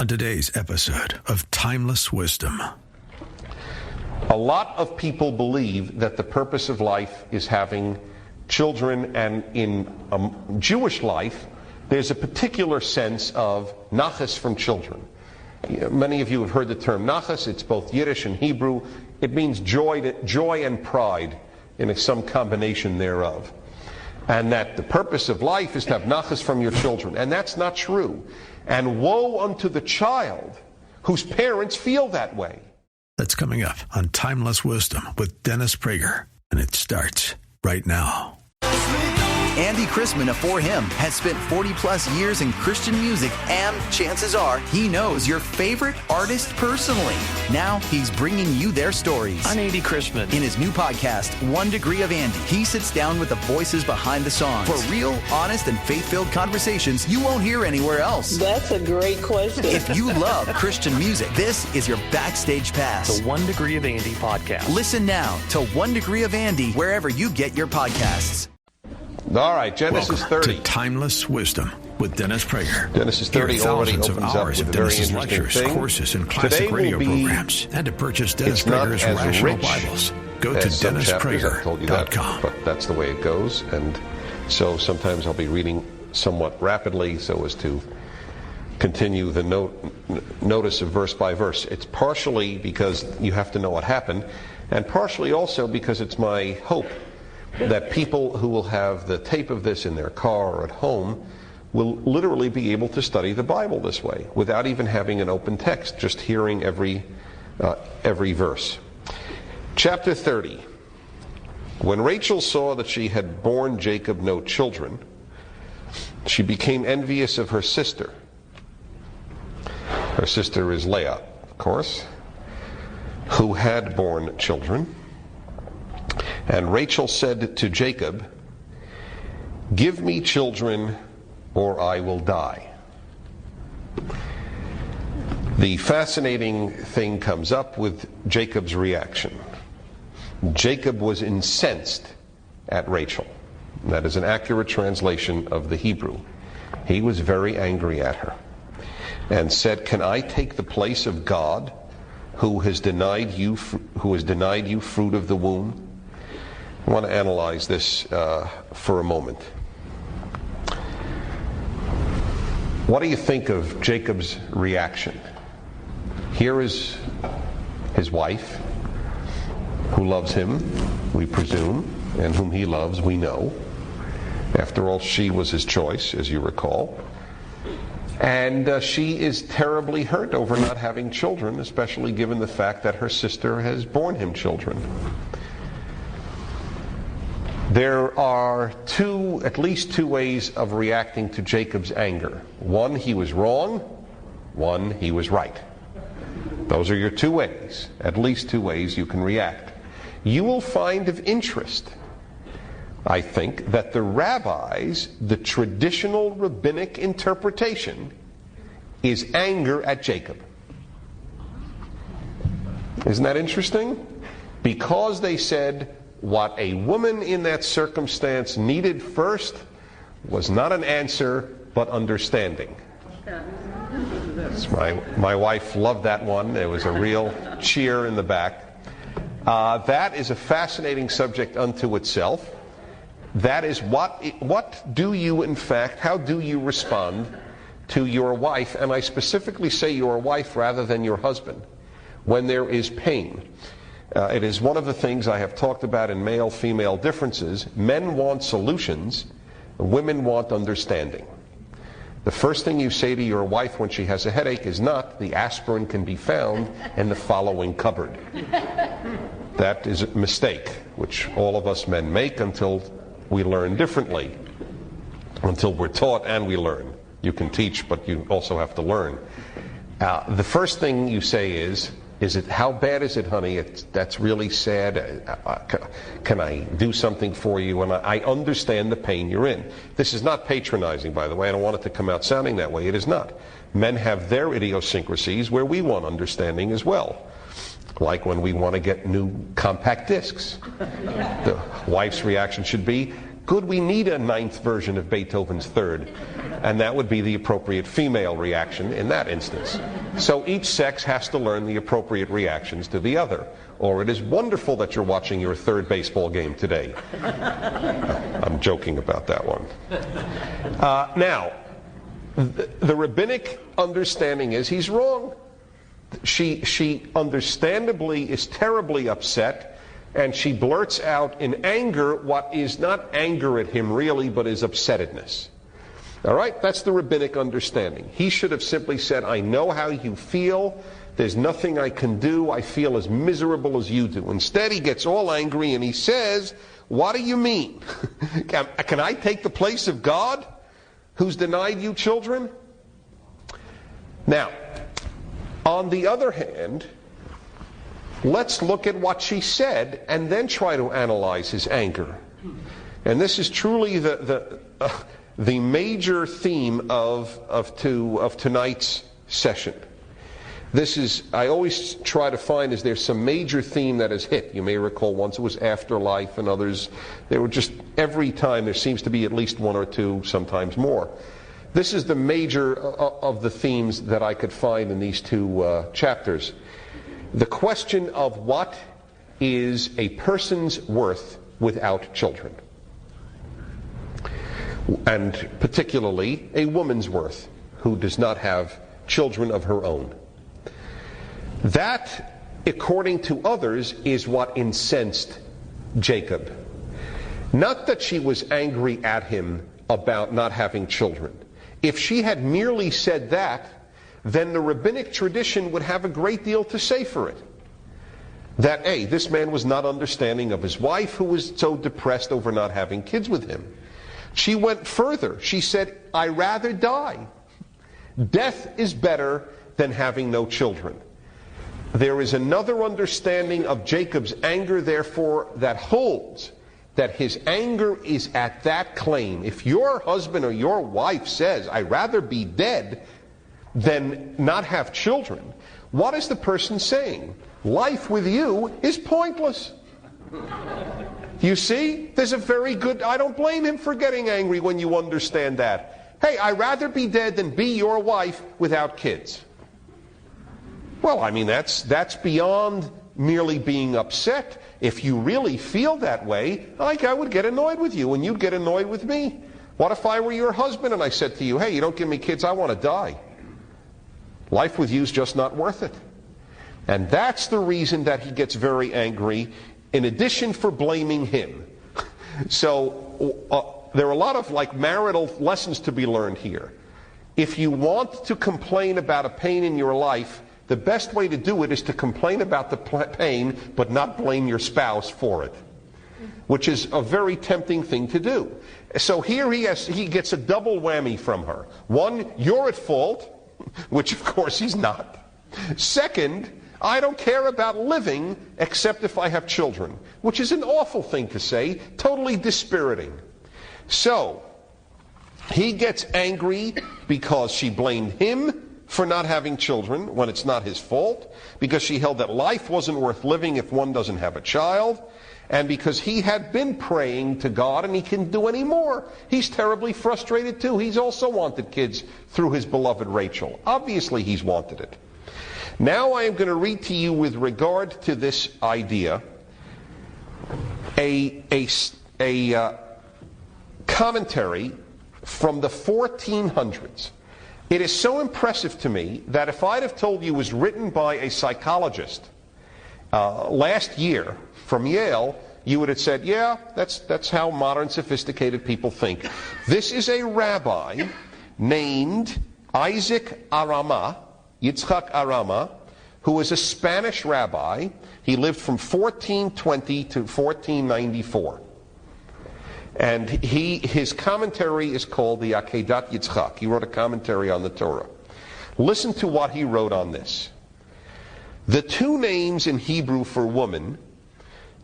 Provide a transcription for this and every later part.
on today's episode of Timeless Wisdom. A lot of people believe that the purpose of life is having children, and in Jewish life, there's a particular sense of nachas from children. Many of you have heard the term nachas. It's both Yiddish and Hebrew. It means joy and pride in some combination thereof. And that the purpose of life is to have nachas from your children. And that's not true. And woe unto the child whose parents feel that way. That's coming up on Timeless Wisdom with Dennis Prager. And it starts right now. Andy Chrisman of For Him has spent 40-plus years in Christian music, and chances are he knows your favorite artist personally. Now he's bringing you their stories. I'm Andy Chrisman. In his new podcast, 1 Degree of Andy, he sits down with the voices behind the songs for real, honest, and faith-filled conversations you won't hear anywhere else. That's a great question. If you love Christian music, this is your backstage pass. The 1 Degree of Andy podcast. Listen now to 1 Degree of Andy wherever you get your podcasts. All right, Genesis Welcome 30. to Timeless Wisdom with Dennis Prager. Genesis 30 Hear already thousands opens of up hours with of a very Dennis's interesting lectures, thing. courses, and classic Today will radio be- programs. And to purchase Dennis It's not Prager's as Rational rich Bibles, go to as some chapters, I've told you that, DennisPrager.com. but that's the way it goes. And so sometimes I'll be reading somewhat rapidly so as to continue the notice of verse by verse. It's partially because you have to know what happened, and partially also because it's my hope that people who will have the tape of this in their car or at home will literally be able to study the Bible this way without even having an open text, just hearing every verse. Chapter 30. When Rachel saw that she had borne Jacob no children, she became envious of her sister. Her sister is Leah, of course, who had borne children. And Rachel said to Jacob, "Give me children or I will die." The fascinating thing comes up with Jacob's reaction. Jacob was incensed at Rachel. That is an accurate translation of the Hebrew. He was very angry at her and said, "Can I take the place of God who has denied you fruit of the womb?" I want to analyze this for a moment. What do you think of Jacob's reaction? Here is his wife, who loves him, we presume, and whom he loves, we know. After all, she was his choice, as you recall. And she is terribly hurt over not having children, especially given the fact that her sister has borne him children. There are at least two ways of reacting to Jacob's anger. One, he was wrong. One, he was right. Those are your two ways, at least two ways you can react. You will find of interest, I think, that the rabbis, the traditional rabbinic interpretation, is anger at Jacob. Isn't that interesting? Because they said, what a woman in that circumstance needed first was not an answer, but understanding. My wife loved that one. There was a real cheer in the back. That is a fascinating subject unto itself. That is what do you, in fact, how do you respond to your wife, and I specifically say your wife rather than your husband, when there is pain? It is one of the things I have talked about in male-female differences. Men want solutions, women want understanding. The first thing you say to your wife when she has a headache is not, "The aspirin can be found in the following cupboard." That is a mistake, which all of us men make until we learn differently, until we're taught and we learn. You can teach, but you also have to learn. The first thing you say is it, "How bad is it, honey? That's really sad. Can I do something for you?" And I understand the pain you're in. This is not patronizing, by the way. I don't want it to come out sounding that way. It is not. Men have their idiosyncrasies where we want understanding as well. Like when we want to get new compact discs. The wife's reaction should be, Good, we need a ninth version of Beethoven's Third. And that would be the appropriate female reaction in that instance. So each sex has to learn the appropriate reactions to the other. Or it is wonderful that you're watching your third baseball game today. I'm joking about that one. Now, the rabbinic understanding is he's wrong. She understandably is terribly upset, and she blurts out in anger what is not anger at him really, but is upsettedness. All right, that's the rabbinic understanding. He should have simply said, I know how you feel. There's nothing I can do. I feel as miserable as you do. Instead, he gets all angry and he says, what do you mean? Can I take the place of God who's denied you children? Now, on the other hand, let's look at what she said and then try to analyze his anger. And this is truly the major theme of tonight's session. This is, I always try to find, is there some major theme that has hit? You may recall once it was afterlife, and others, they were just, every time there seems to be at least one or two, sometimes more. This is the major of the themes that I could find in these two chapters. The question of what is a person's worth without children. And particularly a woman's worth who does not have children of her own. That, according to others, is what incensed Jacob. Not that she was angry at him about not having children. If she had merely said that, then the rabbinic tradition would have a great deal to say for it. That, A, this man was not understanding of his wife who was so depressed over not having kids with him. She went further. She said, I rather die. Death is better than having no children. There is another understanding of Jacob's anger, therefore, that holds that his anger is at that claim. If your husband or your wife says, I'd rather be dead than not have children, what is the person saying? Life with you is pointless. You see, there's a very good, I don't blame him for getting angry when you understand that. Hey, I'd rather be dead than be your wife without kids. Well, I mean, that's beyond merely being upset. If you really feel that way, I would get annoyed with you, and you'd get annoyed with me. What if I were your husband and I said to you, hey, you don't give me kids, I want to die. Life with you is just not worth it. And that's the reason that he gets very angry, in addition for blaming him. So there are a lot of marital lessons to be learned here. If you want to complain about a pain in your life, the best way to do it is to complain about the pain, but not blame your spouse for it, which is a very tempting thing to do. So here he gets a double whammy from her. One, you're at fault, which of course he's not. Second, I don't care about living except if I have children, which is an awful thing to say, totally dispiriting. So he gets angry because she blamed him for not having children when it's not his fault, because she held that life wasn't worth living if one doesn't have a child, and because he had been praying to God and he couldn't do any more. He's terribly frustrated too. He's also wanted kids through his beloved Rachel. Obviously he's wanted it. Now I am going to read to you, with regard to this idea, a commentary from the 1400s. It is so impressive to me that if I'd have told you it was written by a psychologist last year from Yale, you would have said, yeah, that's how modern sophisticated people think. This is a rabbi named Isaac Arama, Yitzchak Arama, who was a Spanish rabbi. He lived from 1420 to 1494. And his commentary is called the Akedat Yitzchak. He wrote a commentary on the Torah. Listen to what he wrote on this. The two names in Hebrew for woman,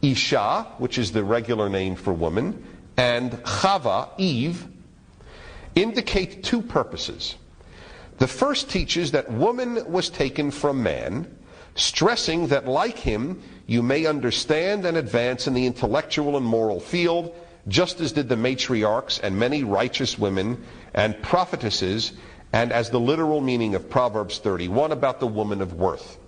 Isha, which is the regular name for woman, and Chava, Eve, indicate two purposes. The first teaches that woman was taken from man, stressing that like him, you may understand and advance in the intellectual and moral field, just as did the matriarchs and many righteous women and prophetesses, and as the literal meaning of Proverbs 31 about the woman of worth.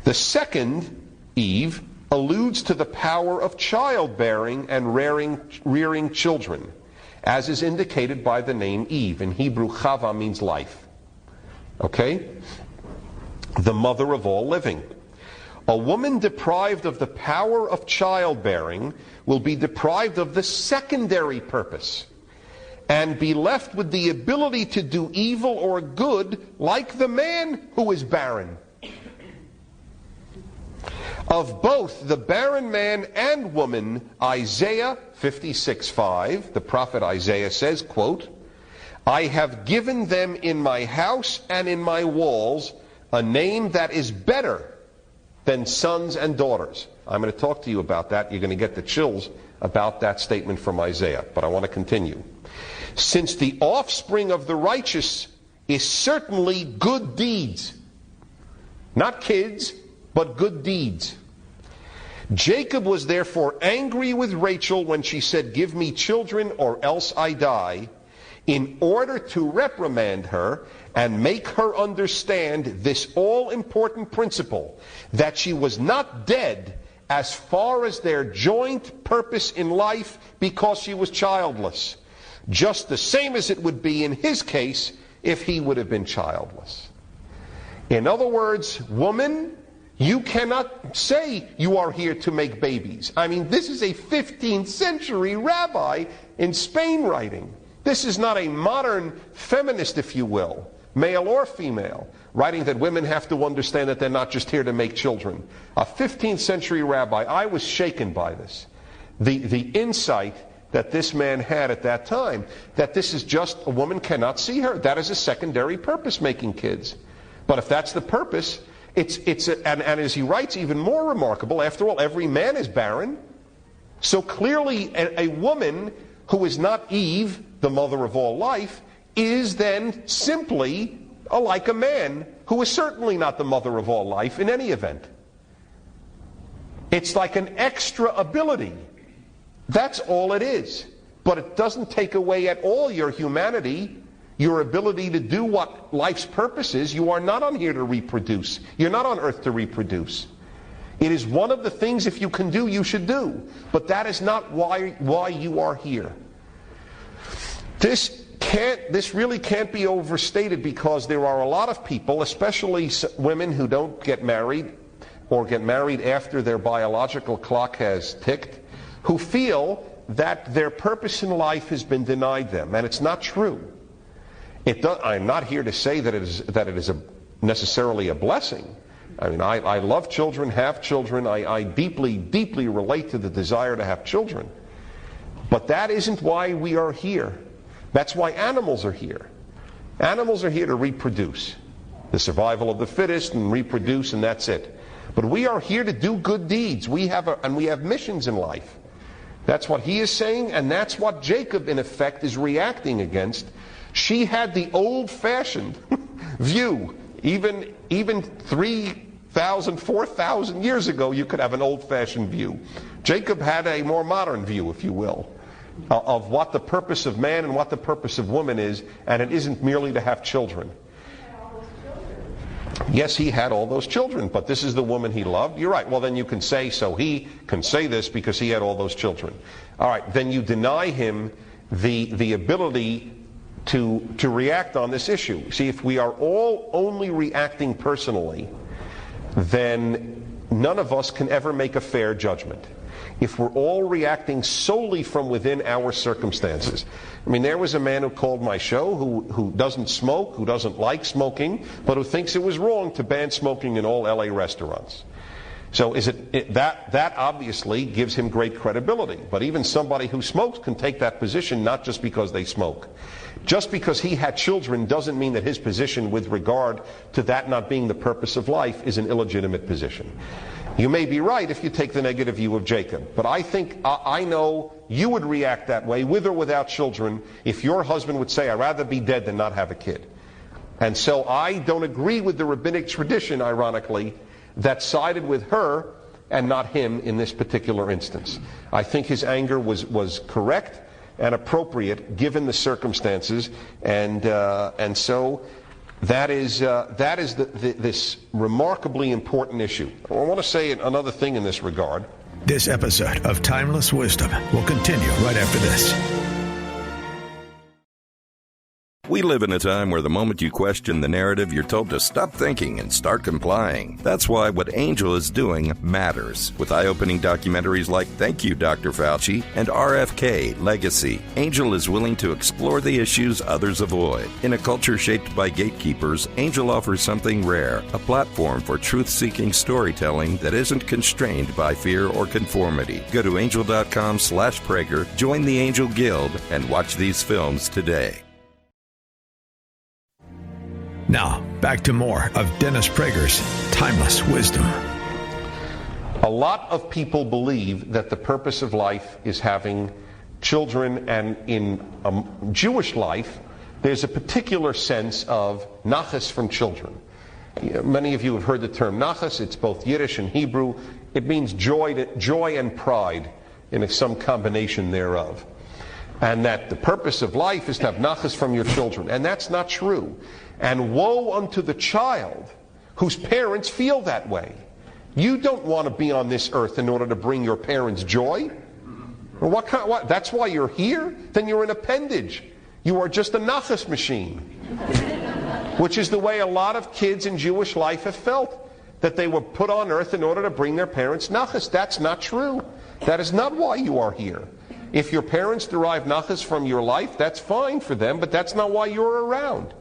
The second, Eve, alludes to the power of childbearing and rearing children, as is indicated by the name Eve. In Hebrew, Chava means life. Okay? The mother of all living. A woman deprived of the power of childbearing will be deprived of the secondary purpose and be left with the ability to do evil or good like the man who is barren. Of both the barren man and woman, Isaiah 56:5, the prophet Isaiah says, quote, I have given them in my house and in my walls a name that is better than sons and daughters. I'm going to talk to you about that. You're going to get the chills about that statement from Isaiah, but I want to continue. Since the offspring of the righteous is certainly good deeds, not kids, but good deeds. Jacob was therefore angry with Rachel when she said, give me children or else I die, in order to reprimand her and make her understand this all-important principle, that she was not dead as far as their joint purpose in life because she was childless, just the same as it would be in his case if he would have been childless. In other words, woman, you cannot say you are here to make babies. I mean, this is a 15th century rabbi in Spain writing. This is not a modern feminist, if you will, male or female, writing that women have to understand that they're not just here to make children. A 15th century rabbi. I was shaken by this. The insight that this man had at that time, that this is just, a woman cannot see her. That is a secondary purpose, making kids. But if that's the purpose, and as he writes, even more remarkable, after all, every man is barren. So clearly a woman who is not Eve, the mother of all life, is then simply like a man who is certainly not the mother of all life in any event. It's like an extra ability. That's all it is. But it doesn't take away at all your humanity, your ability to do what life's purpose is. You are not on here to reproduce. You're not on earth to reproduce. It is one of the things, if you can do, you should do. But that is not why you are here. This really can't be overstated, because there are a lot of people, especially women who don't get married or get married after their biological clock has ticked, who feel that their purpose in life has been denied them. And it's not true. I'm not here to say that it is necessarily a blessing. I mean, I love children, have children. I deeply, deeply relate to the desire to have children. But that isn't why we are here. That's why animals are here. Animals are here to reproduce. The survival of the fittest, and reproduce, and that's it. But we are here to do good deeds. We have missions in life. That's what he is saying, and that's what Jacob, in effect, is reacting against. She had the old-fashioned view. Even 3,000, 4,000 years ago, you could have an old-fashioned view. Jacob had a more modern view, if you will, of what the purpose of man and what the purpose of woman is, and it isn't merely to have children. Yes, he had all those children, but this is the woman he loved. You're right. Well, then you can say, so he can say this because he had all those children. All right, then you deny him the ability to react on this issue. See, if we are all only reacting personally, then none of us can ever make a fair judgment. If we're all reacting solely from within our circumstances. I mean, there was a man who called my show who doesn't smoke, who doesn't like smoking, but who thinks it was wrong to ban smoking in all LA restaurants. So that obviously gives him great credibility. But even somebody who smokes can take that position, not just because they smoke. Just because he had children doesn't mean that his position with regard to that not being the purpose of life is an illegitimate position. You may be right if you take the negative view of Jacob, but I know you would react that way, with or without children, if your husband would say, I'd rather be dead than not have a kid. And so I don't agree with the rabbinic tradition, ironically, that sided with her and not him in this particular instance. I think his anger was correct and appropriate given the circumstances, and so that is this remarkably important issue. I want to say another thing in this regard. This episode of Timeless Wisdom will continue right after this. We live in a time where the moment you question the narrative, you're told to stop thinking and start complying. That's why what Angel is doing matters. With eye-opening documentaries like Thank You, Dr. Fauci and RFK Legacy, Angel is willing to explore the issues others avoid. In a culture shaped by gatekeepers, Angel offers something rare, a platform for truth-seeking storytelling that isn't constrained by fear or conformity. Go to angel.com/Prager, join the Angel Guild, and watch these films today. Now, back to more of Dennis Prager's Timeless Wisdom. A lot of people believe that the purpose of life is having children, and in Jewish life, there's a particular sense of nachas from children. Many of you have heard the term nachas. It's both Yiddish and Hebrew. It means joy and pride in some combination thereof. And that the purpose of life is to have nachas from your children. And that's not true. And woe unto the child whose parents feel that way. You don't want to be on this earth in order to bring your parents joy. Well, that's why you're here? Then you're an appendage. You are just a nachas machine. Which is the way a lot of kids in Jewish life have felt. That they were put on earth in order to bring their parents nachas. That's not true. That is not why you are here. If your parents derive nachas from your life, that's fine for them, but that's not why you're around.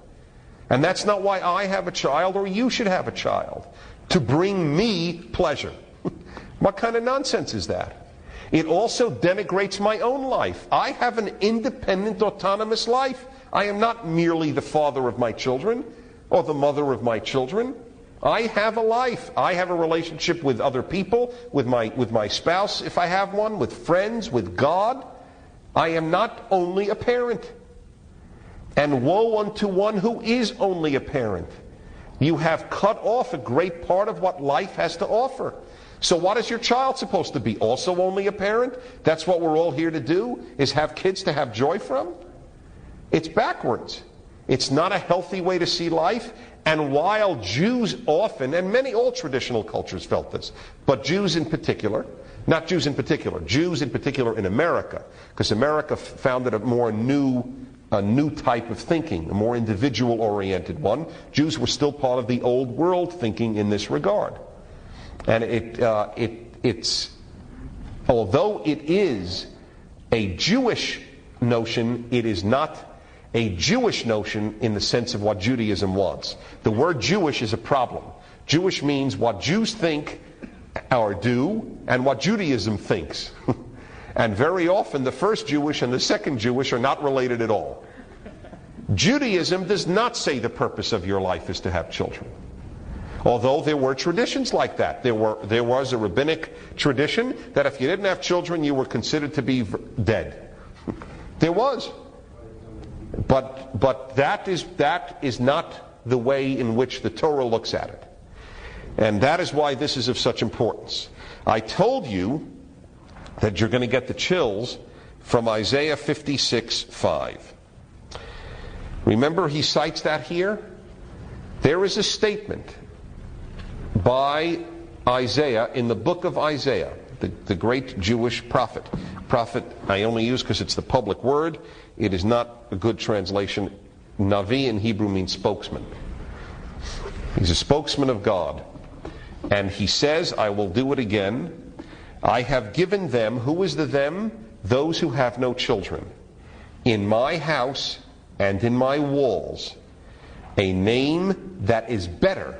And that's not why I have a child, or you should have a child, to bring me pleasure. What kind of nonsense is that? It also denigrates my own life. I have an independent, autonomous life. I am not merely the father of my children or the mother of my children. I have a life. I have a relationship with other people, with my spouse, if I have one, with friends, with God. I am not only a parent. And woe unto one who is only a parent. You have cut off a great part of what life has to offer. So what is your child supposed to be? Also only a parent? That's what we're all here to do, is have kids to have joy from? It's backwards. It's not a healthy way to see life. And while Jews often, and all traditional cultures felt this, but Jews in particular, not Jews in particular, Jews in particular in America, because America founded a new type of thinking, a more individual-oriented one. Jews were still part of the old world thinking in this regard. And it's although it is a Jewish notion, it is not a Jewish notion in the sense of what Judaism wants. The word Jewish is a problem. Jewish means what Jews think or do, and what Judaism thinks. And very often the first Jewish and the second Jewish are not related at all. Judaism does not say the purpose of your life is to have children. Although there were traditions like that. There was a rabbinic tradition that if you didn't have children, you were considered to be dead. There was. But that is not the way in which the Torah looks at it. And that is why this is of such importance. I told you that you're going to get the chills from Isaiah 56:5. Remember, he cites that here? There is a statement by Isaiah in the book of Isaiah, the great Jewish prophet. Prophet I only use because it's the public word. It is not a good translation. Navi in Hebrew means spokesman. He's a spokesman of God. And he says, I will do it again. I have given them, who is the them? Those who have no children. In my house and in my walls, a name that is better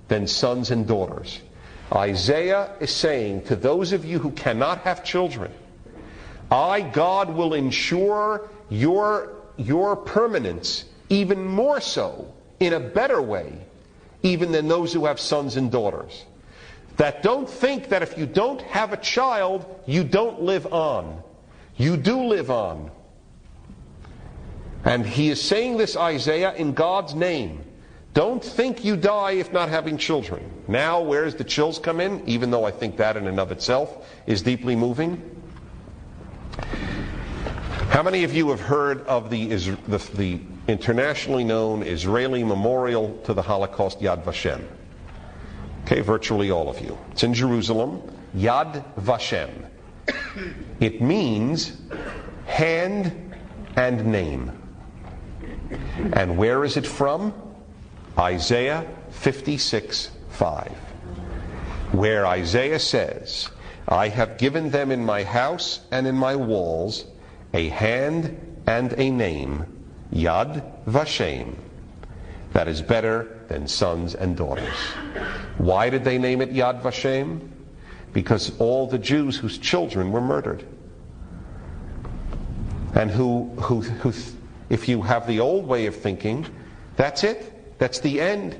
than sons and daughters. Isaiah is saying to those of you who cannot have children, I, God, will ensure your permanence even more so, in a better way, even than those who have sons and daughters. That don't think that if you don't have a child, you don't live on. You do live on. And he is saying this, Isaiah, in God's name. Don't think you die if not having children. Now, where's the chills come in? Even though I think that in and of itself is deeply moving. How many of you have heard of the internationally known Israeli memorial to the Holocaust, Yad Vashem? Okay, virtually all of you. It's in Jerusalem. Yad Vashem. It means hand and name. And where is it from? Isaiah 56:5, where Isaiah says, I have given them in my house and in my walls a hand and a name, Yad Vashem, that is better than sons and daughters. Why did they name it Yad Vashem? Because all the Jews whose children were murdered. And who if you have the old way of thinking, that's it. That's the end.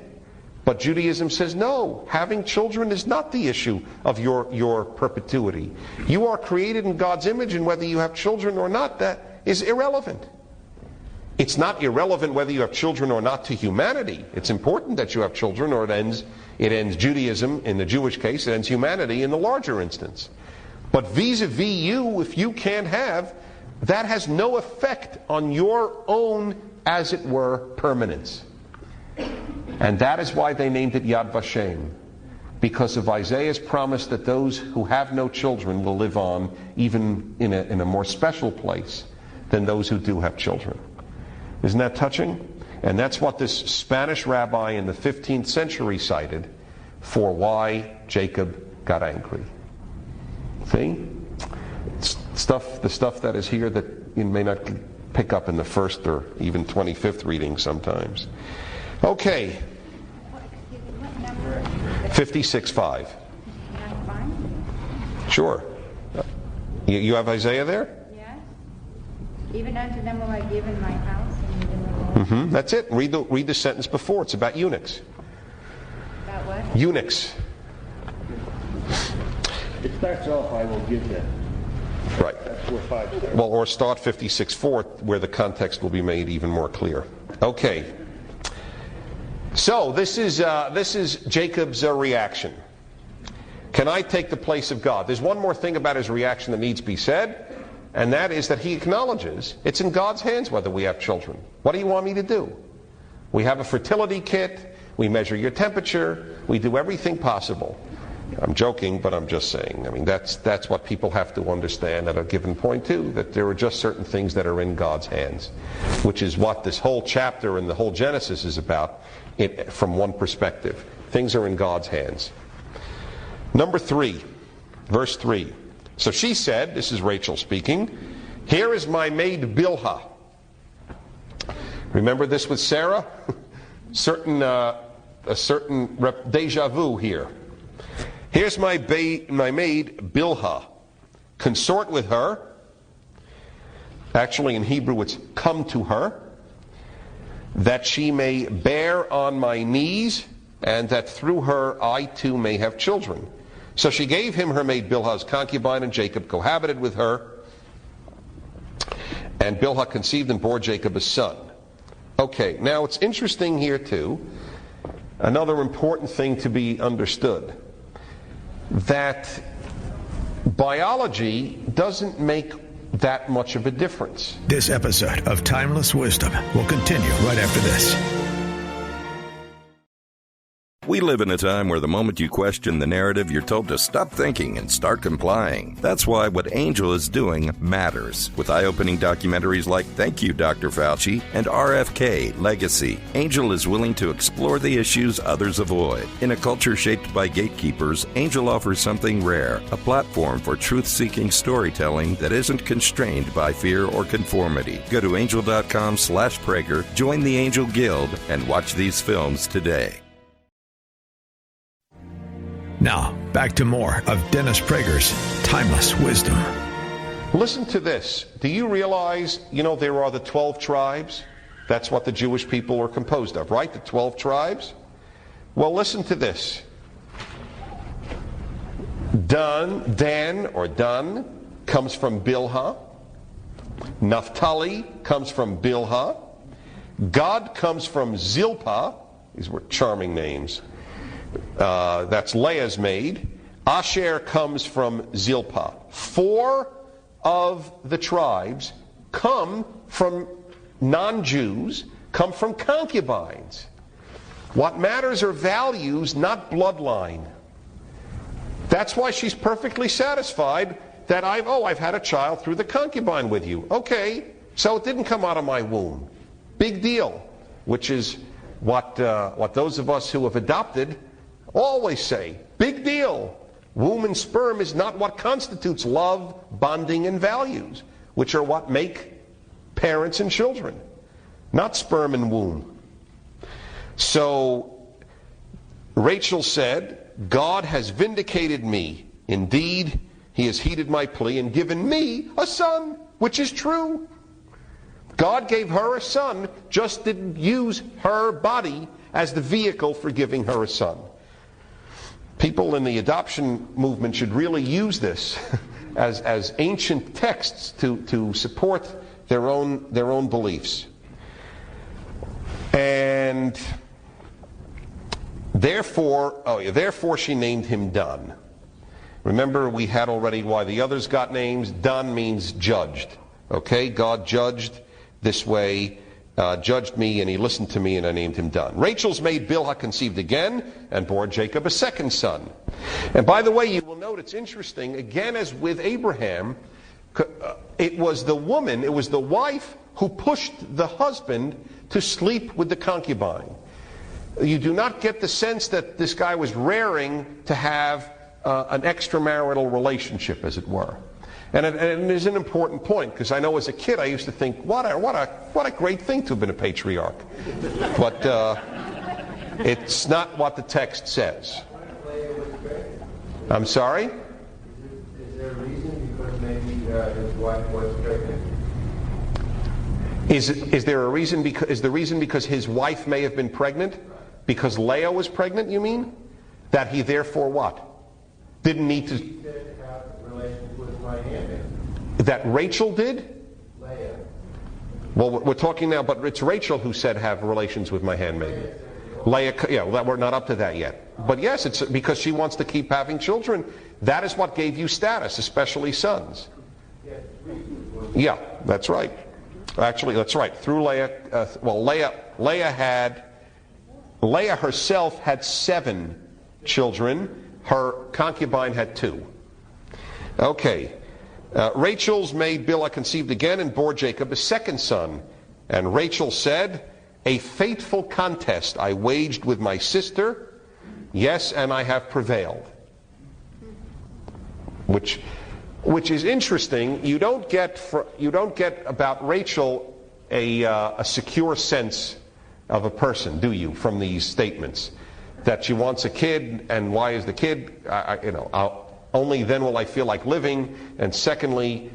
But Judaism says, no, having children is not the issue of your perpetuity. You are created in God's image, and whether you have children or not, that is irrelevant. It's not irrelevant whether you have children or not to humanity. It's important that you have children, or it ends Judaism in the Jewish case, it ends humanity in the larger instance. But vis-a-vis you, if you can't have, that has no effect on your own, as it were, permanence. And that is why they named it Yad Vashem, because of Isaiah's promise that those who have no children will live on even in a more special place than those who do have children. Isn't that touching? And that's what this Spanish rabbi in the 15th century cited for why Jacob got angry. See? The stuff that is here that you may not pick up in the first or even 25th reading sometimes. Okay. 56:5. Sure. You have Isaiah there? Yes. Even unto them will I give in my house. And That's it. Read the sentence before. It's about eunuchs. About what? Eunuchs. It starts off, I will give them. Right. That's where 5 starts. Well, or start 56:4, where the context will be made even more clear. Okay. So this is Jacob's reaction. Can I take the place of God? There's one more thing about his reaction that needs to be said, and that is that he acknowledges it's in God's hands whether we have children. What do you want me to do? We have a fertility kit. We measure your temperature. We do everything possible. I'm joking, but I'm just saying. I mean, that's what people have to understand at a given point too, that there are just certain things that are in God's hands, which is what this whole chapter and the whole Genesis is about from one perspective. Things are in God's hands. Number 3, verse 3. So she said, this is Rachel speaking, here is my maid Bilhah. Remember this with Sarah? a certain deja vu here. Here's my maid Bilhah. Consort with her. Actually, in Hebrew, it's come to her. That she may bear on my knees, and that through her I too may have children. So she gave him her maid Bilhah's concubine, and Jacob cohabited with her. And Bilhah conceived and bore Jacob a son. Okay, now it's interesting here too, another important thing to be understood, that biology doesn't make that much of a difference. This episode of Timeless Wisdom will continue right after this. We live in a time where the moment you question the narrative, you're told to stop thinking and start complying. That's why what Angel is doing matters. With eye-opening documentaries like Thank You, Dr. Fauci and RFK Legacy, Angel is willing to explore the issues others avoid. In a culture shaped by gatekeepers, Angel offers something rare, a platform for truth-seeking storytelling that isn't constrained by fear or conformity. Go to angel.com/Prager, join the Angel Guild, and watch these films today. Now, back to more of Dennis Prager's Timeless Wisdom. Listen to this. Do you realize, there are the 12 tribes? That's what the Jewish people are composed of, right? The 12 tribes? Well, listen to this. Dan comes from Bilhah. Naphtali comes from Bilhah. Gad comes from Zilpah, These were charming names. That's Leah's maid. Asher comes from Zilpah. 4 of the tribes come from non-Jews, come from concubines. What matters are values, not bloodline. That's why she's perfectly satisfied that I've had a child through the concubine with you. Okay, so it didn't come out of my womb. Big deal, which is what those of us who have adopted always say. Big deal. Womb and sperm is not what constitutes love, bonding, and values, which are what make parents and children, not sperm and womb. So Rachel said, God has vindicated me. Indeed, he has heeded my plea and given me a son, which is true. God gave her a son, just didn't use her body as the vehicle for giving her a son. People in the adoption movement should really use this as ancient texts to support their own beliefs. And therefore she named him Dan. Remember, we had already why the others got names. Dan means judged. Okay, God judged this way, judged me, and he listened to me, and I named him Dan. Rachel's maid Bilhah conceived again and bore Jacob a second son. And by the way, you will note it's interesting, again as with Abraham, it was the woman, it was the wife who pushed the husband to sleep with the concubine. You do not get the sense that this guy was raring to have an extramarital relationship, as it were. And it is an important point, because I know as a kid I used to think, what a great thing to have been a patriarch. But it's not what the text says. I'm sorry? Is there a reason because maybe his wife was pregnant? Is there a reason? Is the reason because his wife may have been pregnant? Because Leah was pregnant, you mean? That he therefore what? Didn't need to... He said to have relations with my handmaid. That Rachel did? Leah. Well, we're talking now, but it's Rachel who said have relations with my handmaid. Leah, yeah, well, we're not up to that yet. But yes, it's because she wants to keep having children. That is what gave you status, especially sons. Yeah, that's right. Actually, that's right. Through Leah, Leah herself had 7 children. Her concubine had 2. Okay. Rachel's maid Bilhah conceived again and bore Jacob a second son. And Rachel said, a fateful contest I waged with my sister. Yes, and I have prevailed. Which is interesting. You don't get about Rachel a secure sense of a person, do you, from these statements? That she wants a kid, and why is the kid? Only then will I feel like living. And secondly,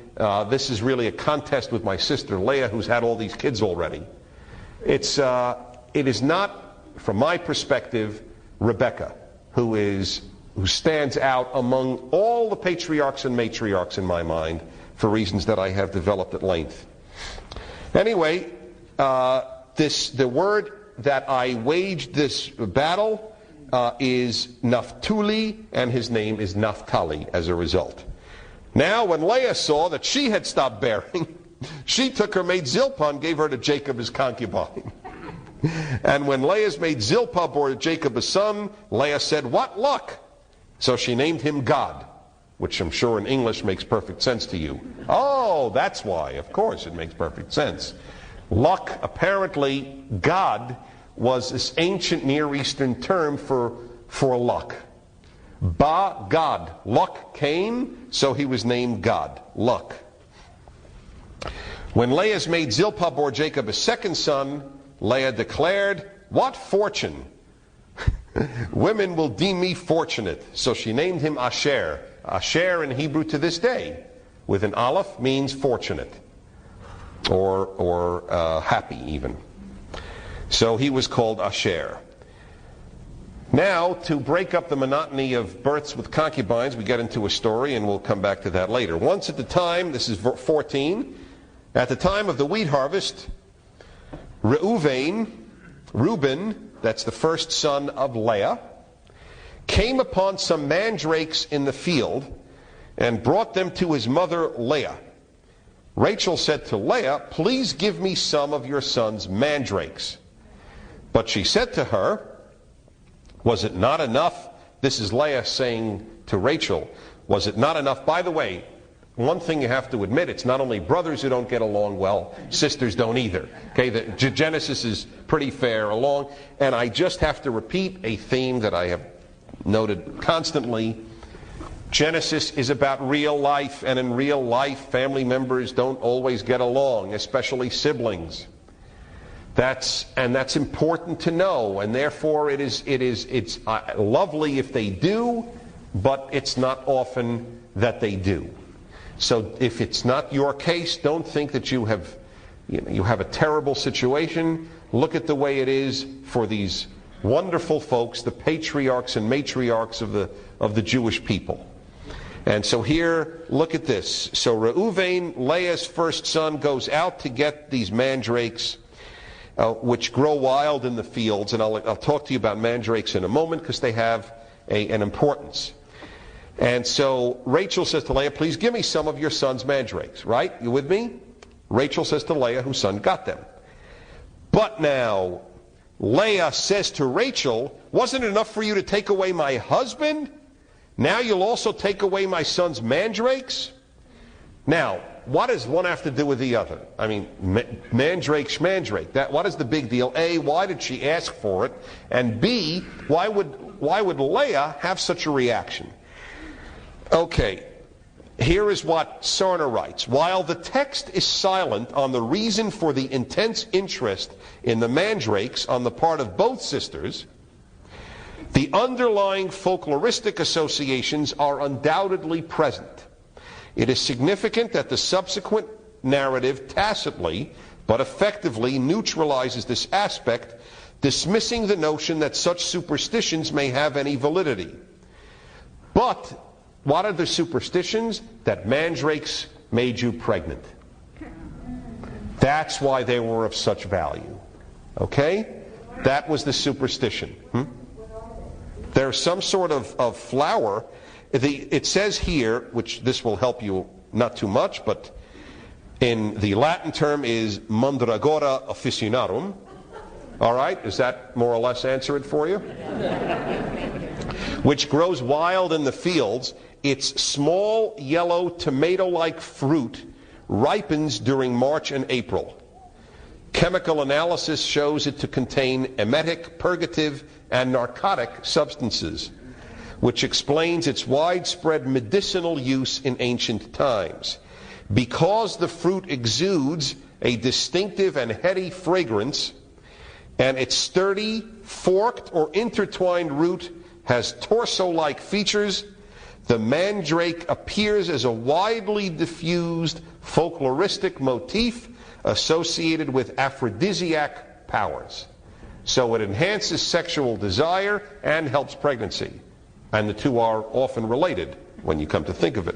this is really a contest with my sister Leah, who's had all these kids already. It is not, from my perspective, Rebecca, who stands out among all the patriarchs and matriarchs in my mind for reasons that I have developed at length. Anyway, the word that I waged this battle is Naphtali, and his name is Naphtali as a result. Now, when Leah saw that she had stopped bearing, she took her maid Zilpah and gave her to Jacob as concubine. And when Leah's maid Zilpah bore Jacob a son, Leah said, what luck! So she named him God, which I'm sure in English makes perfect sense to you. Oh, that's why. Of course it makes perfect sense. Luck, apparently, God was this ancient Near Eastern term for luck. Ba, God. Luck came, so he was named God. Luck. When Leah's maid Zilpah bore Jacob a second son, Leah declared, what fortune! Women will deem me fortunate. So she named him Asher. Asher in Hebrew to this day, with an aleph, means fortunate. Or happy even. So he was called Asher. Now, to break up the monotony of births with concubines, we get into a story, and we'll come back to that later. Once at the time, this is 14, at the time of the wheat harvest, Reuben that's the first son of Leah, came upon some mandrakes in the field and brought them to his mother Leah. Rachel said to Leah, "Please give me some of your son's mandrakes." But she said to her, "Was it not enough?" This is Leah saying to Rachel, "Was it not enough?" By the way, one thing you have to admit, it's not only brothers who don't get along well, sisters don't either. Okay, the Genesis is pretty fair along, and I just have to repeat a theme that I have noted constantly. Genesis is about real life, and in real life, family members don't always get along, especially siblings. That's important to know, and therefore it's lovely if they do, but it's not often that they do. So if it's not your case, don't think that you have a terrible situation. Look at the way it is for these wonderful folks, the patriarchs and matriarchs of the Jewish people. And so here, look at this. So Reuven, Leah's first son, goes out to get these mandrakes, which grow wild in the fields. And I'll talk to you about mandrakes in a moment because they have an importance. And so Rachel says to Leah, "Please give me some of your son's mandrakes." Right? You with me? Rachel says to Leah, whose son got them. But now, Leah says to Rachel, "Wasn't it enough for you to take away my husband? Now you'll also take away my son's mandrakes?" Now, what does one have to do with the other? I mean, mandrake, schmandrake. What is the big deal? A, why did she ask for it? And B, why would Leah have such a reaction? Okay, here is what Sarna writes. While the text is silent on the reason for the intense interest in the mandrakes on the part of both sisters, the underlying folkloristic associations are undoubtedly present. It is significant that the subsequent narrative tacitly but effectively neutralizes this aspect, dismissing the notion that such superstitions may have any validity. But what are the superstitions? That mandrakes made you pregnant. That's why they were of such value. Okay? That was the superstition. There's some sort of flower. It says here, which this will help you not too much, but in the Latin term is mandragora officinarum. All right? Does that more or less answer it for you? Which grows wild in the fields. Its small yellow tomato-like fruit ripens during March and April. Chemical analysis shows it to contain emetic, purgative, and narcotic substances, which explains its widespread medicinal use in ancient times. Because the fruit exudes a distinctive and heady fragrance, and its sturdy, forked, or intertwined root has torso-like features, the mandrake appears as a widely diffused folkloristic motif associated with aphrodisiac powers. So it enhances sexual desire and helps pregnancy. And the two are often related when you come to think of it.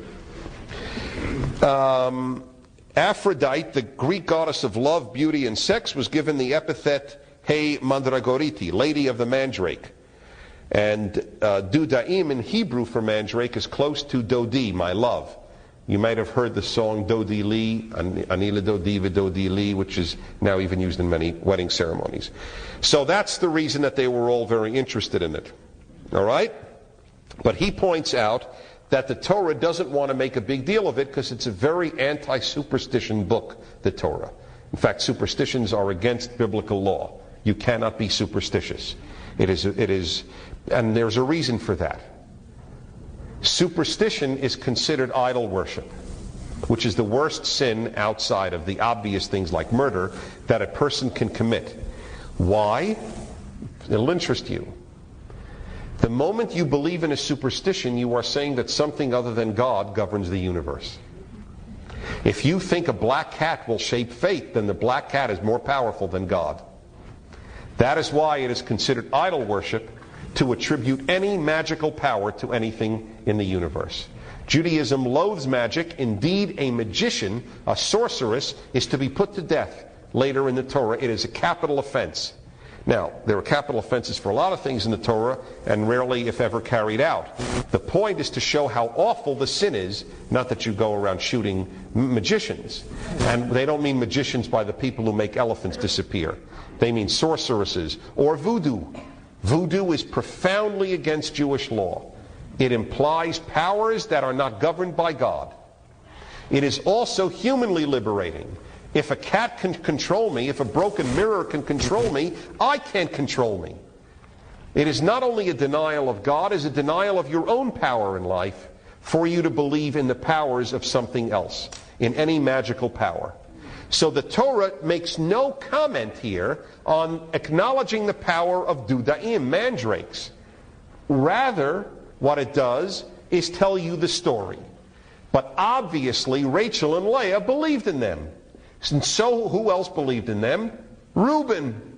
Aphrodite, the Greek goddess of love, beauty, and sex, was given the epithet He Mandragoriti, Lady of the Mandrake. And Dudaim in Hebrew for mandrake is close to Dodi, my love. You might have heard the song Dodi Li, Anila Dodiva Dodi Li, which is now even used in many wedding ceremonies. So that's the reason that they were all very interested in it. All right? But he points out that the Torah doesn't want to make a big deal of it because it's a very anti-superstition book, the Torah. In fact, superstitions are against biblical law. You cannot be superstitious. It is, and there's a reason for that. Superstition is considered idol worship, which is the worst sin outside of the obvious things like murder that a person can commit. Why? It'll interest you. The moment you believe in a superstition, you are saying that something other than God governs the universe. If you think a black cat will shape fate, then the black cat is more powerful than God. That is why it is considered idol worship to attribute any magical power to anything in the universe. Judaism loathes magic. Indeed, a magician, a sorceress, is to be put to death later in the Torah. It is a capital offense. Now, there are capital offenses for a lot of things in the Torah, and rarely, if ever, carried out. The point is to show how awful the sin is, not that you go around shooting magicians. And they don't mean magicians by the people who make elephants disappear. They mean sorceresses or voodoo. Voodoo is profoundly against Jewish law. It implies powers that are not governed by God. It is also humanly liberating. If a cat can control me, if a broken mirror can control me, I can't control me. It is not only a denial of God, it is a denial of your own power in life for you to believe in the powers of something else, in any magical power. So the Torah makes no comment here on acknowledging the power of dudaim, mandrakes. Rather, what it does is tell you the story. But obviously, Rachel and Leah believed in them. And so who else believed in them? Reuben.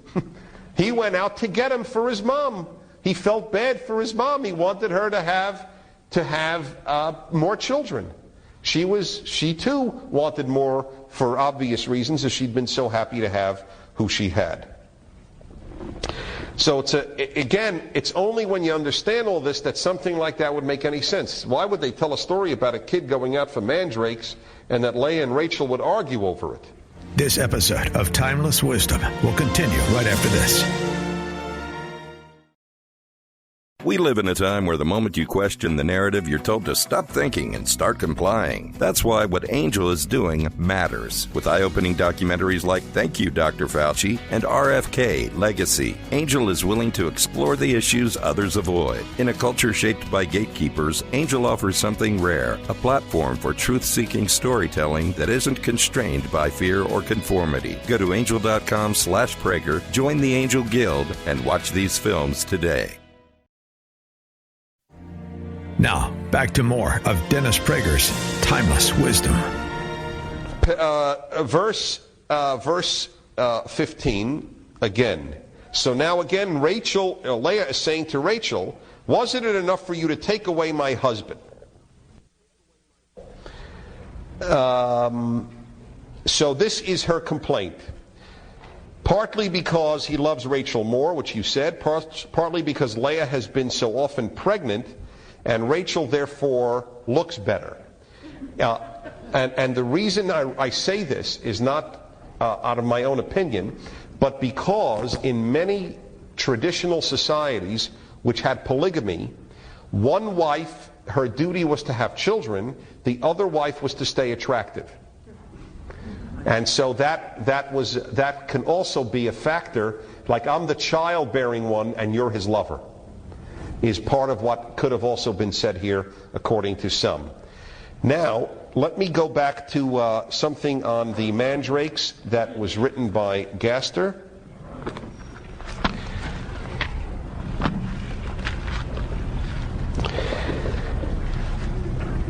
He went out to get him for his mom. He felt bad for his mom. He wanted her to have more children. She too wanted more for obvious reasons, as she'd been so happy to have who she had. So it's only when you understand all this that something like that would make any sense. Why would they tell a story about a kid going out for mandrakes and that Leah and Rachel would argue over it? This episode of Timeless Wisdom will continue right after this. We live in a time where the moment you question the narrative, you're told to stop thinking and start complying. That's why what Angel is doing matters. With eye-opening documentaries like Thank You, Dr. Fauci and RFK Legacy, Angel is willing to explore the issues others avoid. In a culture shaped by gatekeepers, Angel offers something rare, a platform for truth-seeking storytelling that isn't constrained by fear or conformity. Go to angel.com/Prager, join the Angel Guild, and watch these films today. Now, back to more of Dennis Prager's Timeless Wisdom. Verse 15, again. So now again, Leah is saying to Rachel, wasn't it enough for you to take away my husband? So this is her complaint. Partly because he loves Rachel more, which you said, partly because Leah has been so often pregnant, and Rachel, therefore, looks better. And the reason I say this is not out of my own opinion, but because in many traditional societies which had polygamy, one wife, her duty was to have children, the other wife was to stay attractive. And so that can also be a factor, like I'm the childbearing one and you're his lover, is part of what could have also been said here, according to some. Now, let me go back to something on the mandrakes that was written by Gaster.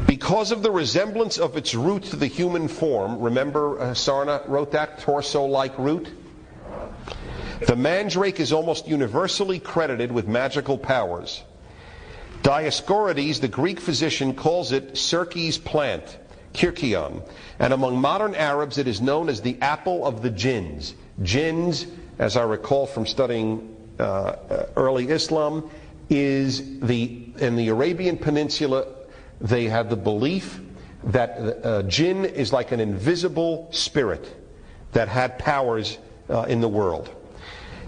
Because of the resemblance of its root to the human form, remember Sarna wrote that, torso-like root? The mandrake is almost universally credited with magical powers. Dioscorides, the Greek physician, calls it Circe's plant, Kirkion, and among modern Arabs it is known as the apple of the jinns. Jinns, as I recall from studying early Islam, in the Arabian Peninsula they have the belief that jinn is like an invisible spirit that had powers in the world,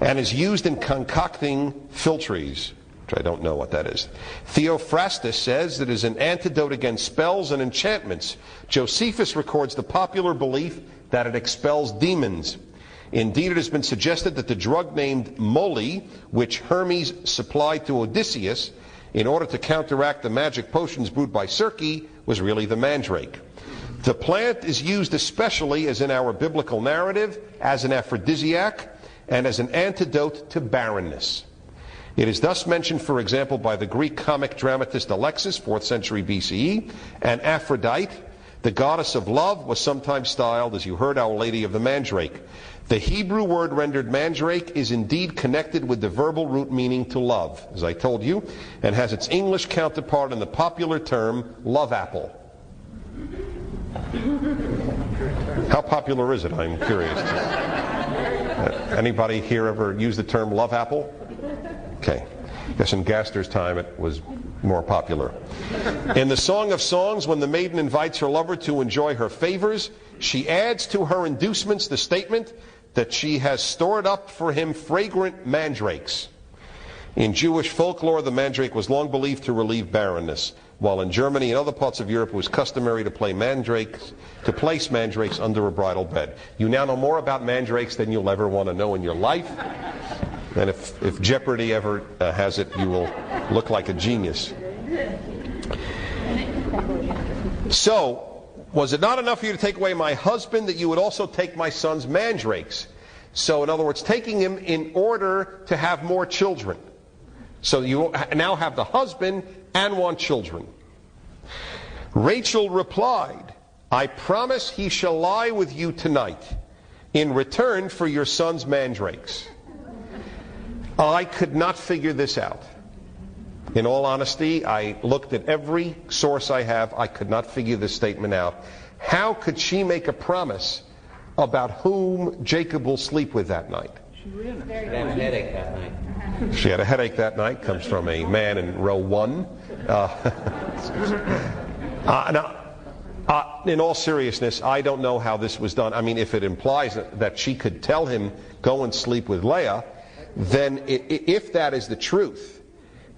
and is used in concocting philtres, which I don't know what that is. Theophrastus says that it is an antidote against spells and enchantments. Josephus records the popular belief that it expels demons. Indeed, it has been suggested that the drug named moly, which Hermes supplied to Odysseus in order to counteract the magic potions brewed by Circe, was really the mandrake. The plant is used especially, as in our biblical narrative, as an aphrodisiac and as an antidote to barrenness. It is thus mentioned, for example, by the Greek comic dramatist Alexis, 4th century BCE, and Aphrodite, the goddess of love, was sometimes styled, as you heard, Our Lady of the Mandrake. The Hebrew word rendered mandrake is indeed connected with the verbal root meaning to love, as I told you, and has its English counterpart in the popular term love apple. How popular is it? I'm curious. Anybody here ever use the term love apple? Okay. I guess in Gaster's time it was more popular. In the Song of Songs, when the maiden invites her lover to enjoy her favors, she adds to her inducements the statement that she has stored up for him fragrant mandrakes. In Jewish folklore, the mandrake was long believed to relieve barrenness, while in Germany and other parts of Europe it was customary to place mandrakes under a bridal bed. You now know more about mandrakes than you'll ever want to know in your life. And if Jeopardy ever has it, you will look like a genius. So, was it not enough for you to take away my husband, that you would also take my son's mandrakes? So, in other words, taking him in order to have more children. So you now have the husband and want children. Rachel replied, I promise he shall lie with you tonight in return for your son's mandrakes. I could not figure this out. In all honesty, I looked at every source I have. I could not figure this statement out. How could she make a promise about whom Jacob will sleep with that night? She had a headache that night. She had a headache that night. Comes from a man in row 1. In all seriousness, I don't know how this was done. I mean, if it implies that she could tell him, go and sleep with Leah, then if that is the truth,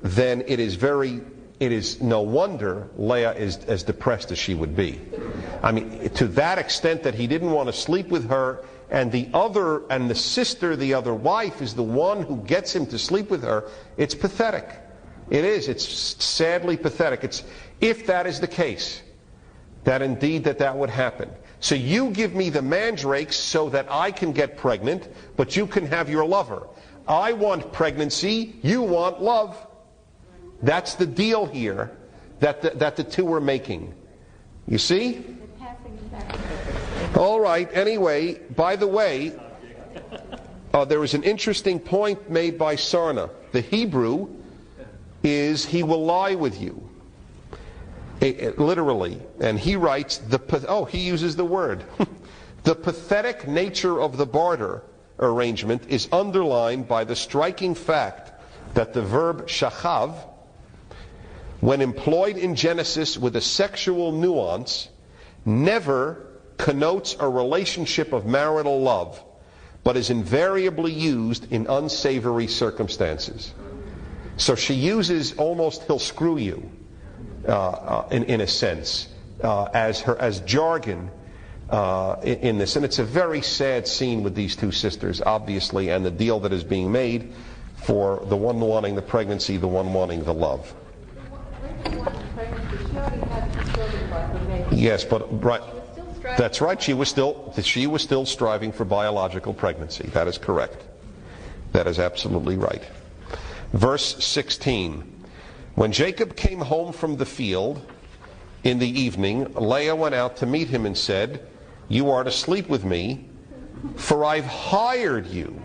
then it is no wonder Leah is as depressed as she would be. I mean, to that extent that he didn't want to sleep with her, and the sister, the other wife, is the one who gets him to sleep with her. It's pathetic. It is. It's sadly pathetic. It's, if that is the case, that indeed that would happen. So you give me the mandrakes so that I can get pregnant, but you can have your lover. I want pregnancy, you want love. That's the deal here that the two are making. You see? All right, anyway, by the way, there was an interesting point made by Sarna. The Hebrew is, he will lie with you. Literally. And he writes, he uses the word. The pathetic nature of the barter arrangement is underlined by the striking fact that the verb shachav, when employed in Genesis with a sexual nuance, never connotes a relationship of marital love, but is invariably used in unsavory circumstances. So she uses almost he'll screw you, in a sense, as jargon in this. And it's a very sad scene with these two sisters, obviously, and the deal that is being made for the one wanting the pregnancy, the one wanting the love. Yes, but right. That's right. She was still striving for biological pregnancy. That is correct. That is absolutely right. Verse 16. When Jacob came home from the field in the evening, Leah went out to meet him and said, you are to sleep with me, for I've hired you.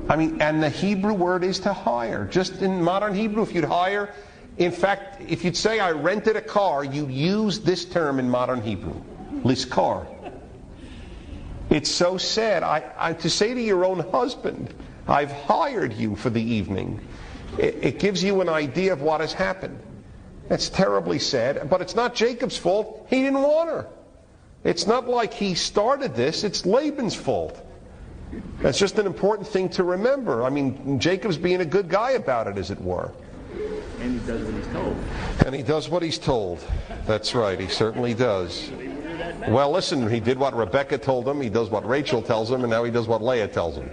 I mean, and the Hebrew word is to hire. Just in modern Hebrew, if you'd hire, in fact, if you'd say I rented a car, you use this term in modern Hebrew. Liskar. It's so sad. To say to your own husband, I've hired you for the evening, it gives you an idea of what has happened. It's terribly sad, but it's not Jacob's fault. He didn't want her. It's not like he started this. It's Laban's fault. That's just an important thing to remember. I mean, Jacob's being a good guy about it, as it were. And he does what he's told. And he does what he's told. That's right. He certainly does. Well, listen, he did what Rebecca told him. He does what Rachel tells him. And now he does what Leah tells him.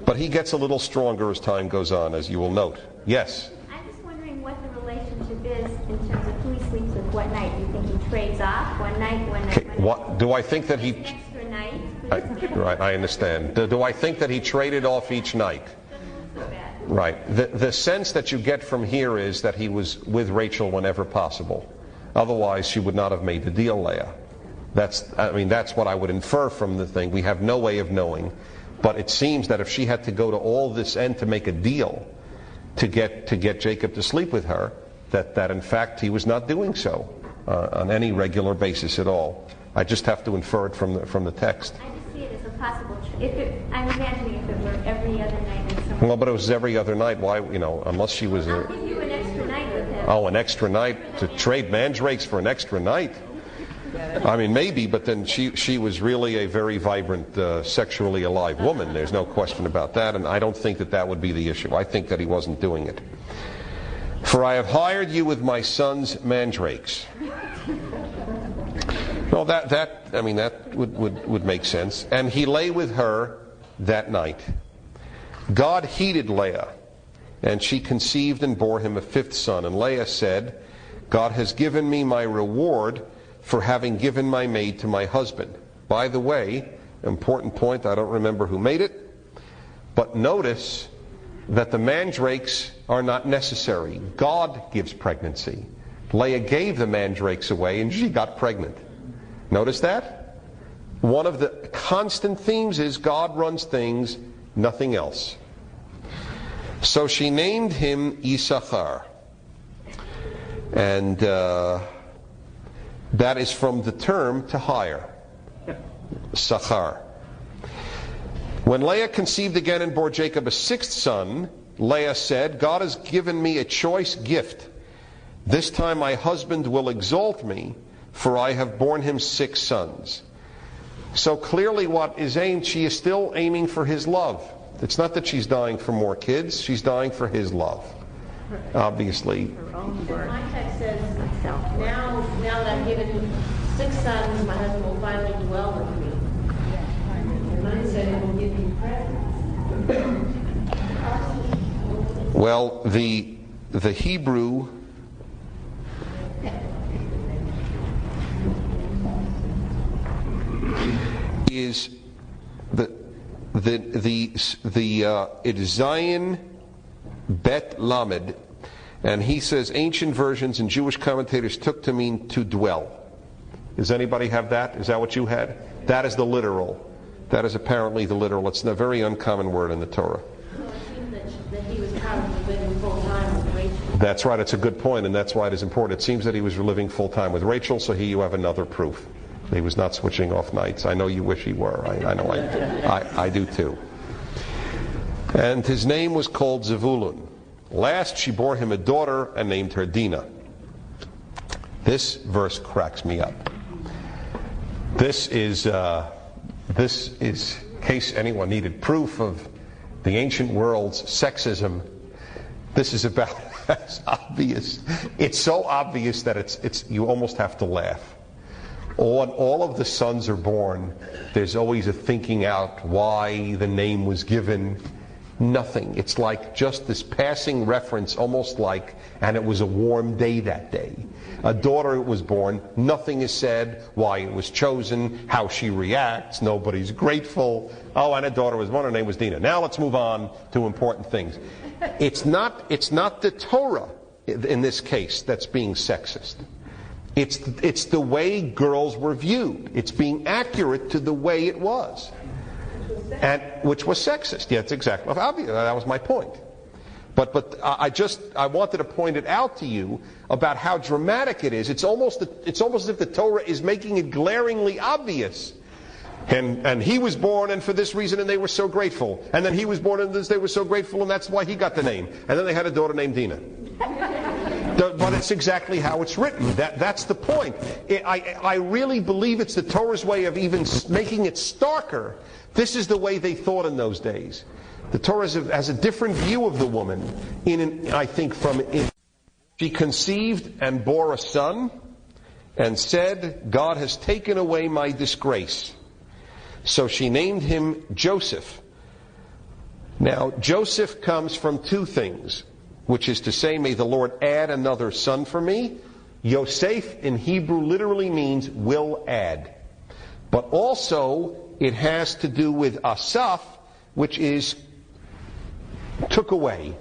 But he gets a little stronger as time goes on, as you will note. Yes? I'm just wondering what the relationship is in terms of who he sleeps with what night. Do you think he trades off one night? Do I think that he... Extra night? Right, I understand. Do I think that he traded off each night? Right. The sense that you get from here is that he was with Rachel whenever possible. Otherwise, she would not have made the deal, Leah. That's what I would infer from the thing. We have no way of knowing. But it seems that if she had to go to all this end to make a deal to get Jacob to sleep with her, that in fact he was not doing so on any regular basis at all. I just have to infer it from the text. I just see it as a possible I'm imagining if it were every other night and someone... Well, but it was every other night. Why, unless she was... I'll give you an extra night with him. Oh, an extra night? To trade mandrakes for an extra night? I mean, maybe, but then she was really a very vibrant, sexually alive woman. There's no question about that, and I don't think that would be the issue. I think that he wasn't doing it. For I have hired you with my son's mandrakes. Well, that would make sense. And he lay with her that night. God heeded Leah, and she conceived and bore him a fifth son. And Leah said, God has given me my reward for having given my maid to my husband. By the way, important point, I don't remember who made it, but notice that the mandrakes are not necessary. God gives pregnancy. Leah gave the mandrakes away and she got pregnant. Notice that? One of the constant themes is God runs things, nothing else. So she named him Issachar. And that is from the term to hire. Sachar. When Leah conceived again and bore Jacob a sixth son, Leah said, God has given me a choice gift. This time my husband will exalt me, for I have borne him 6 sons. So clearly what is aimed, she is still aiming for his love. It's not that she's dying for more kids, she's dying for his love. Obviously. My text says, now that I've given 6 sons, my husband will finally dwell with me. And mine said it will give me presents. Well, the Hebrew is it is Zion Bet Lamed, and he says ancient versions and Jewish commentators took to mean to dwell. Does anybody have that? Is that what you had? That is the literal. That is apparently the literal. It's a very uncommon word in the Torah. Well, it seems that he was probably living full time with Rachel. That's right. It's a good point, and that's why it is important. It seems that he was living full time with Rachel, so here you have another proof. He was not switching off nights. I know you wish he were. I know I do too. And his name was called Zevulun. Last she bore him a daughter and named her Dinah. This verse cracks me up. This is, in case anyone needed proof of the ancient world's sexism, this is about as obvious. It's so obvious that it's you almost have to laugh. When all of the sons are born, there's always a thinking out why the name was given. Nothing. It's like just this passing reference, almost like, and it was a warm day that day. A daughter was born. Nothing is said why it was chosen, how she reacts. Nobody's grateful. Oh, and a daughter was born. Her name was Dinah. Now let's move on to important things. It's not the Torah in this case that's being sexist. It's the way girls were viewed. It's being accurate to the way it was. And which was sexist. Yeah, it's exactly obvious. That was my point. But I wanted to point it out to you about how dramatic it is. It's almost as if the Torah is making it glaringly obvious. And he was born, and for this reason, and they were so grateful. And then he was born, and they were so grateful, and that's why he got the name. And then they had a daughter named Dinah. But it's exactly how it's written. That's the point. I really believe it's the Torah's way of even making it starker. This is the way they thought in those days. The Torah has a different view of the woman. She conceived and bore a son, and said, God has taken away my disgrace. So she named him Joseph. Now, Joseph comes from 2 things, which is to say, may the Lord add another son for me. Yosef in Hebrew literally means will add. But also, it has to do with Asaph, which is took away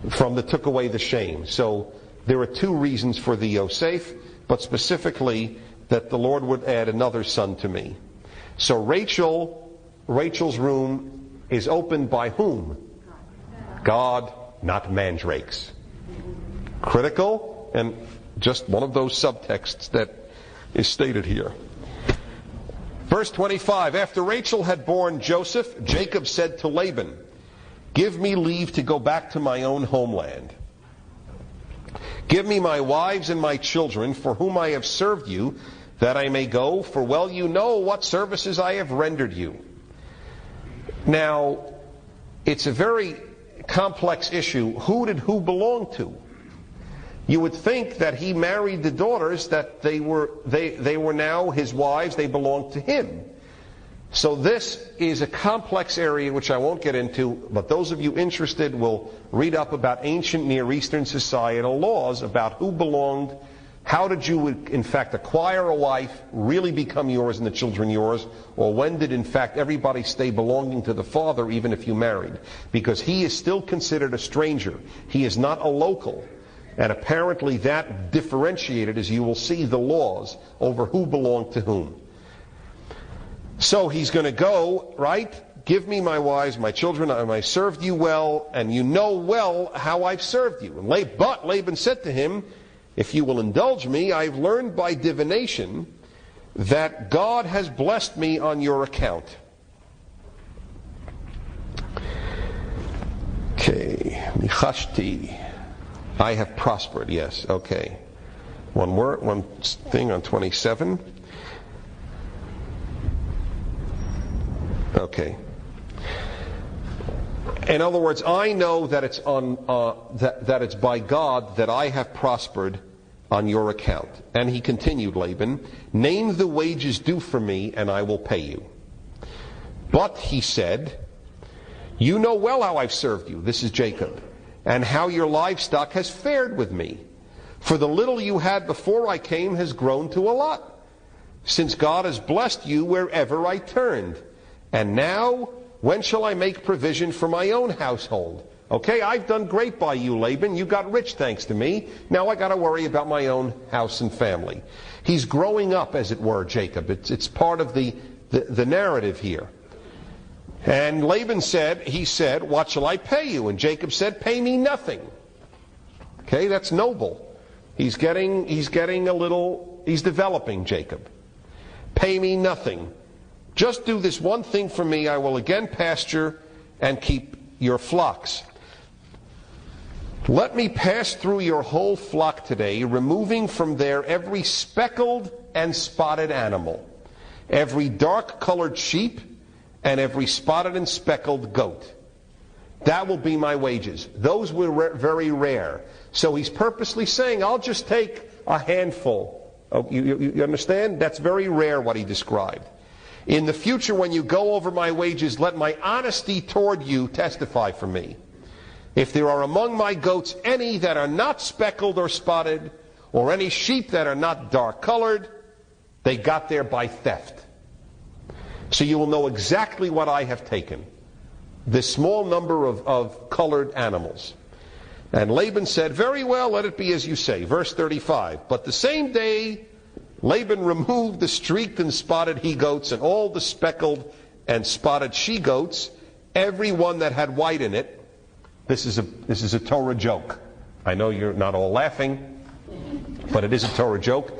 the shame. So there are 2 reasons for the Yosef, but specifically that the Lord would add another son to me. So Rachel's room is opened by whom? God, not mandrakes. Critical, and just one of those subtexts that is stated here. Verse 25, after Rachel had borne Joseph, Jacob said to Laban, give me leave to go back to my own homeland. Give me my wives and my children, for whom I have served you, that I may go, for well you know what services I have rendered you. Now, it's a very complex issue. Who did who belong to? You would think that he married the daughters, that they were now his wives, they belonged to him. So this is a complex area which I won't get into, but those of you interested will read up about ancient Near Eastern societal laws about who belonged, how did you in fact acquire a wife, really become yours and the children yours, or when did in fact everybody stay belonging to the father even if you married? Because he is still considered a stranger. He is not a local. And apparently that differentiated, as you will see, the laws over who belonged to whom. So he's going to go, right? Give me my wives, my children, I served you well, and you know well how I've served you. But Laban said to him, if you will indulge me, I've learned by divination that God has blessed me on your account. Okay, Michashti. I have prospered, yes, okay. One thing on 27. Okay. In other words, I know that it's that it's by God that I have prospered on your account. And he continued, Laban, name the wages due for me, and I will pay you. But he said, you know well how I've served you. This is Jacob. And how your livestock has fared with me. For the little you had before I came has grown to a lot, since God has blessed you wherever I turned. And now, when shall I make provision for my own household? Okay, I've done great by you, Laban. You got rich thanks to me. Now I got to worry about my own house and family. He's growing up, as it were, Jacob. It's part of the narrative here. And Laban said, what shall I pay you? And Jacob said, pay me nothing. Okay, that's noble. He's developing Jacob. Pay me nothing. Just do this one thing for me. I will again pasture and keep your flocks. Let me pass through your whole flock today, removing from there every speckled and spotted animal, every dark-colored sheep, and every spotted and speckled goat. That will be my wages. Those were very rare. So he's purposely saying, I'll just take a handful. Oh, you understand? That's very rare what he described. In the future, when you go over my wages, let my honesty toward you testify for me. If there are among my goats any that are not speckled or spotted, or any sheep that are not dark-colored, they got there by theft. So you will know exactly what I have taken. This small number of colored animals. And Laban said, very well, let it be as you say. Verse 35. But the same day Laban removed the streaked and spotted he-goats and all the speckled and spotted she-goats, every one that had white in it. This is a Torah joke. I know you're not all laughing, but it is a Torah joke.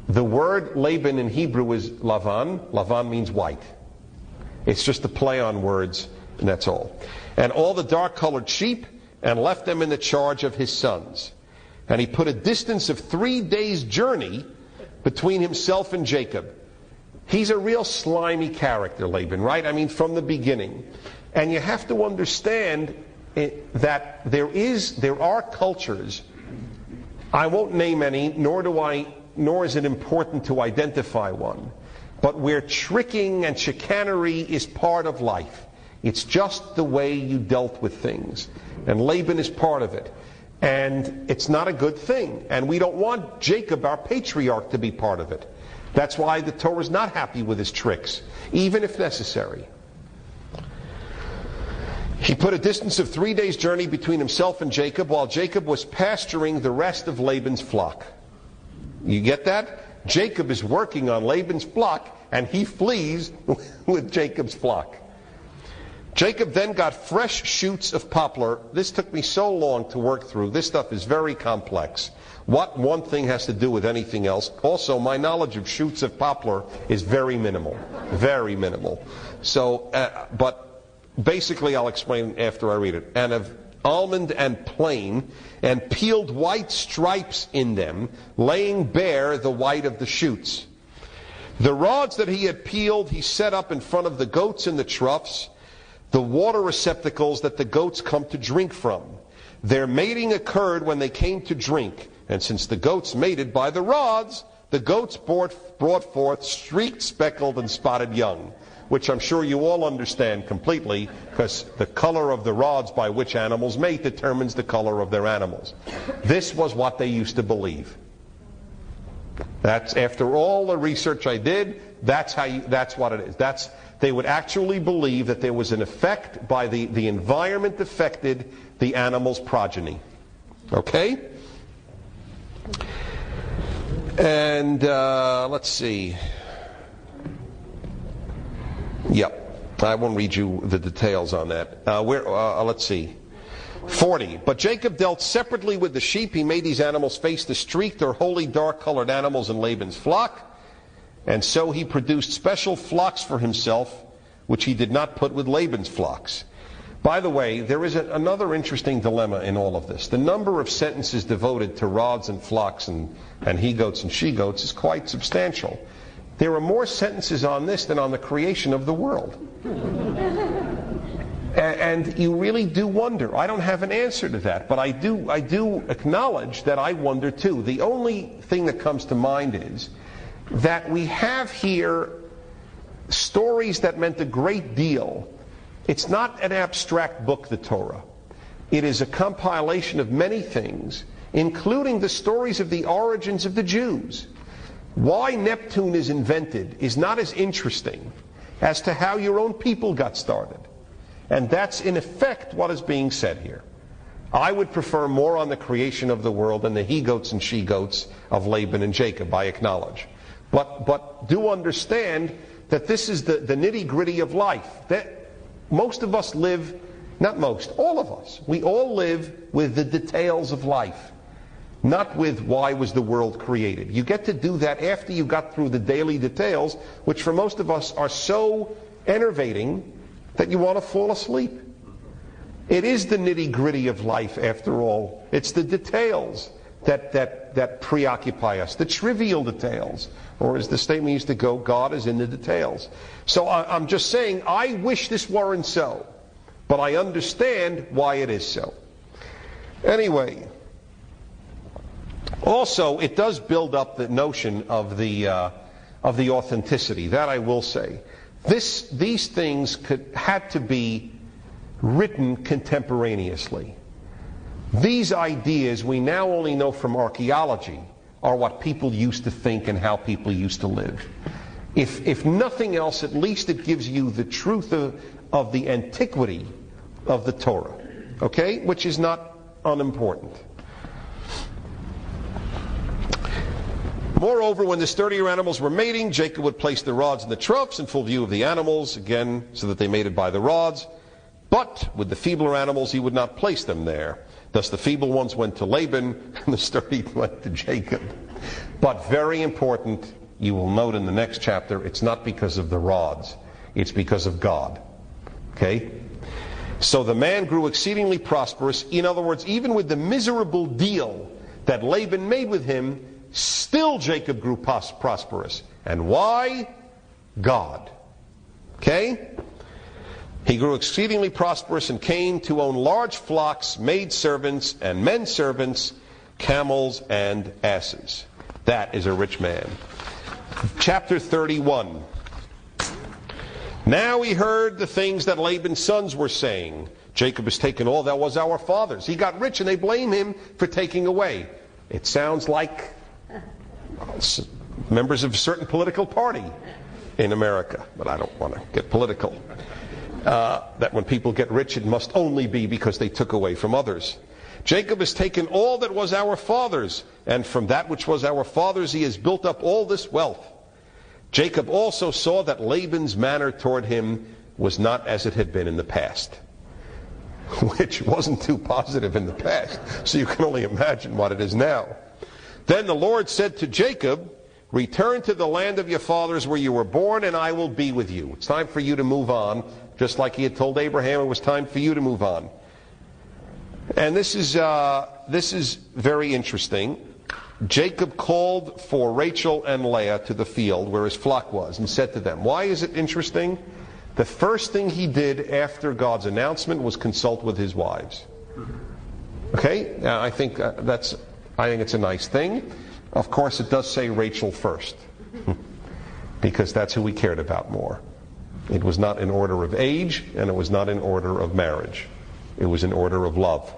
The word Laban in Hebrew is Laban. Laban means white. It's just a play on words, and that's all. And all the dark-colored sheep, and left them in the charge of his sons. And he put a distance of 3 days' journey between himself and Jacob. He's a real slimy character, Laban, right? I mean, from the beginning. And you have to understand that there are cultures, I won't name any, nor is it important to identify one, but where tricking and chicanery is part of life. It's just the way you dealt with things. And Laban is part of it. And it's not a good thing. And we don't want Jacob, our patriarch, to be part of it. That's why the Torah is not happy with his tricks, even if necessary. He put a distance of 3 days' journey between himself and Jacob, while Jacob was pasturing the rest of Laban's flock. You get that? Jacob is working on Laban's flock, and he flees with Jacob's flock. Jacob then got fresh shoots of poplar. This took me so long to work through. This stuff is very complex. What one thing has to do with anything else. Also, my knowledge of shoots of poplar is very minimal. Very minimal. So, but basically I'll explain after I read it. And of almond and plain, and peeled white stripes in them, laying bare the white of the shoots. The rods that he had peeled he set up in front of the goats in the troughs, the water receptacles that the goats come to drink from. Their mating occurred when they came to drink, and since the goats mated by the rods, the goats brought forth streaked, speckled, and spotted young, which I'm sure you all understand completely, because the color of the rods by which animals mate determines the color of their animals. This was what they used to believe. That's, after all the research I did, that's what it is. They would actually believe that there was an effect by the environment affected the animal's progeny. Okay? And let's see. Yep. I won't read you the details on that. Let's see. 40. But Jacob dealt separately with the sheep. He made these animals face the streaked or wholly dark-colored animals in Laban's flock. And so he produced special flocks for himself, which he did not put with Laban's flocks. By the way, there is another interesting dilemma in all of this. The number of sentences devoted to rods and flocks and he-goats and she-goats is quite substantial. There are more sentences on this than on the creation of the world. And you really do wonder. I don't have an answer to that, but I do acknowledge that I wonder too. The only thing that comes to mind is that we have here stories that meant a great deal. It's not an abstract book, the Torah. It is a compilation of many things, including the stories of the origins of the Jews. Why Neptune is invented is not as interesting as to how your own people got started. And that's in effect what is being said here. I would prefer more on the creation of the world than the he-goats and she-goats of Laban and Jacob, I acknowledge. But do understand that this is the nitty-gritty of life. That most of us live, not most, all of us, we all live with the details of life, not with why was the world created. You get to do that after you got through the daily details, which for most of us are so enervating that you want to fall asleep. It is the nitty-gritty of life, after all. It's the details that preoccupy us, the trivial details. Or as the statement used to go, God is in the details. So I'm just saying, I wish this weren't so, but I understand why it is so. Anyway, also it does build up the notion of the authenticity. That I will say. These things had to be written contemporaneously. These ideas we now only know from archaeology are what people used to think and how people used to live. If nothing else, at least it gives you the truth of the antiquity of the Torah, okay? Which is not unimportant. Moreover, when the sturdier animals were mating, Jacob would place the rods in the troughs in full view of the animals, again, so that they mated by the rods. But with the feebler animals, he would not place them there. Thus the feeble ones went to Laban, and the sturdy went to Jacob. But very important, you will note in the next chapter, it's not because of the rods. It's because of God. Okay? So the man grew exceedingly prosperous. In other words, even with the miserable deal that Laban made with him, still Jacob grew prosperous. And why? God. Okay? He grew exceedingly prosperous and came to own large flocks, maid servants and men servants, camels and asses. That is a rich man. Chapter 31. Now he heard the things that Laban's sons were saying. Jacob has taken all that was our father's. He got rich and they blame him for taking away. It sounds like members of a certain political party in America, but I don't want to get political. That when people get rich, it must only be because they took away from others. Jacob has taken all that was our father's, and from that which was our father's he has built up all this wealth. Jacob also saw that Laban's manner toward him was not as it had been in the past. Which wasn't too positive in the past, so you can only imagine what it is now. Then the Lord said to Jacob, return to the land of your fathers where you were born, and I will be with you. It's time for you to move on, just like he had told Abraham it was time for you to move on. And this is very interesting. Jacob called for Rachel and Leah to the field where his flock was and said to them, why is it interesting? The first thing he did after God's announcement was consult with his wives. Okay? Now, I think it's a nice thing. Of course, it does say Rachel first, because that's who he cared about more. It was not in order of age, and it was not in order of marriage. It was in order of love.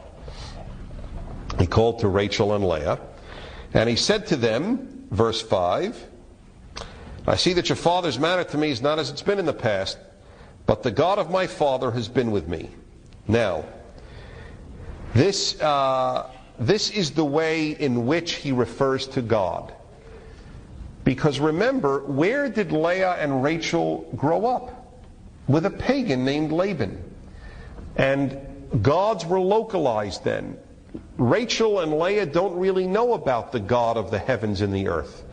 He called to Rachel and Leah, and he said to them, verse 5, I see that your father's manner to me is not as it's been in the past, but the God of my father has been with me. Now, this is the way in which he refers to God. Because remember, where did Leah and Rachel grow up? With a pagan named Laban. And gods were localized then. Rachel and Leah don't really know about the God of the heavens and the earth.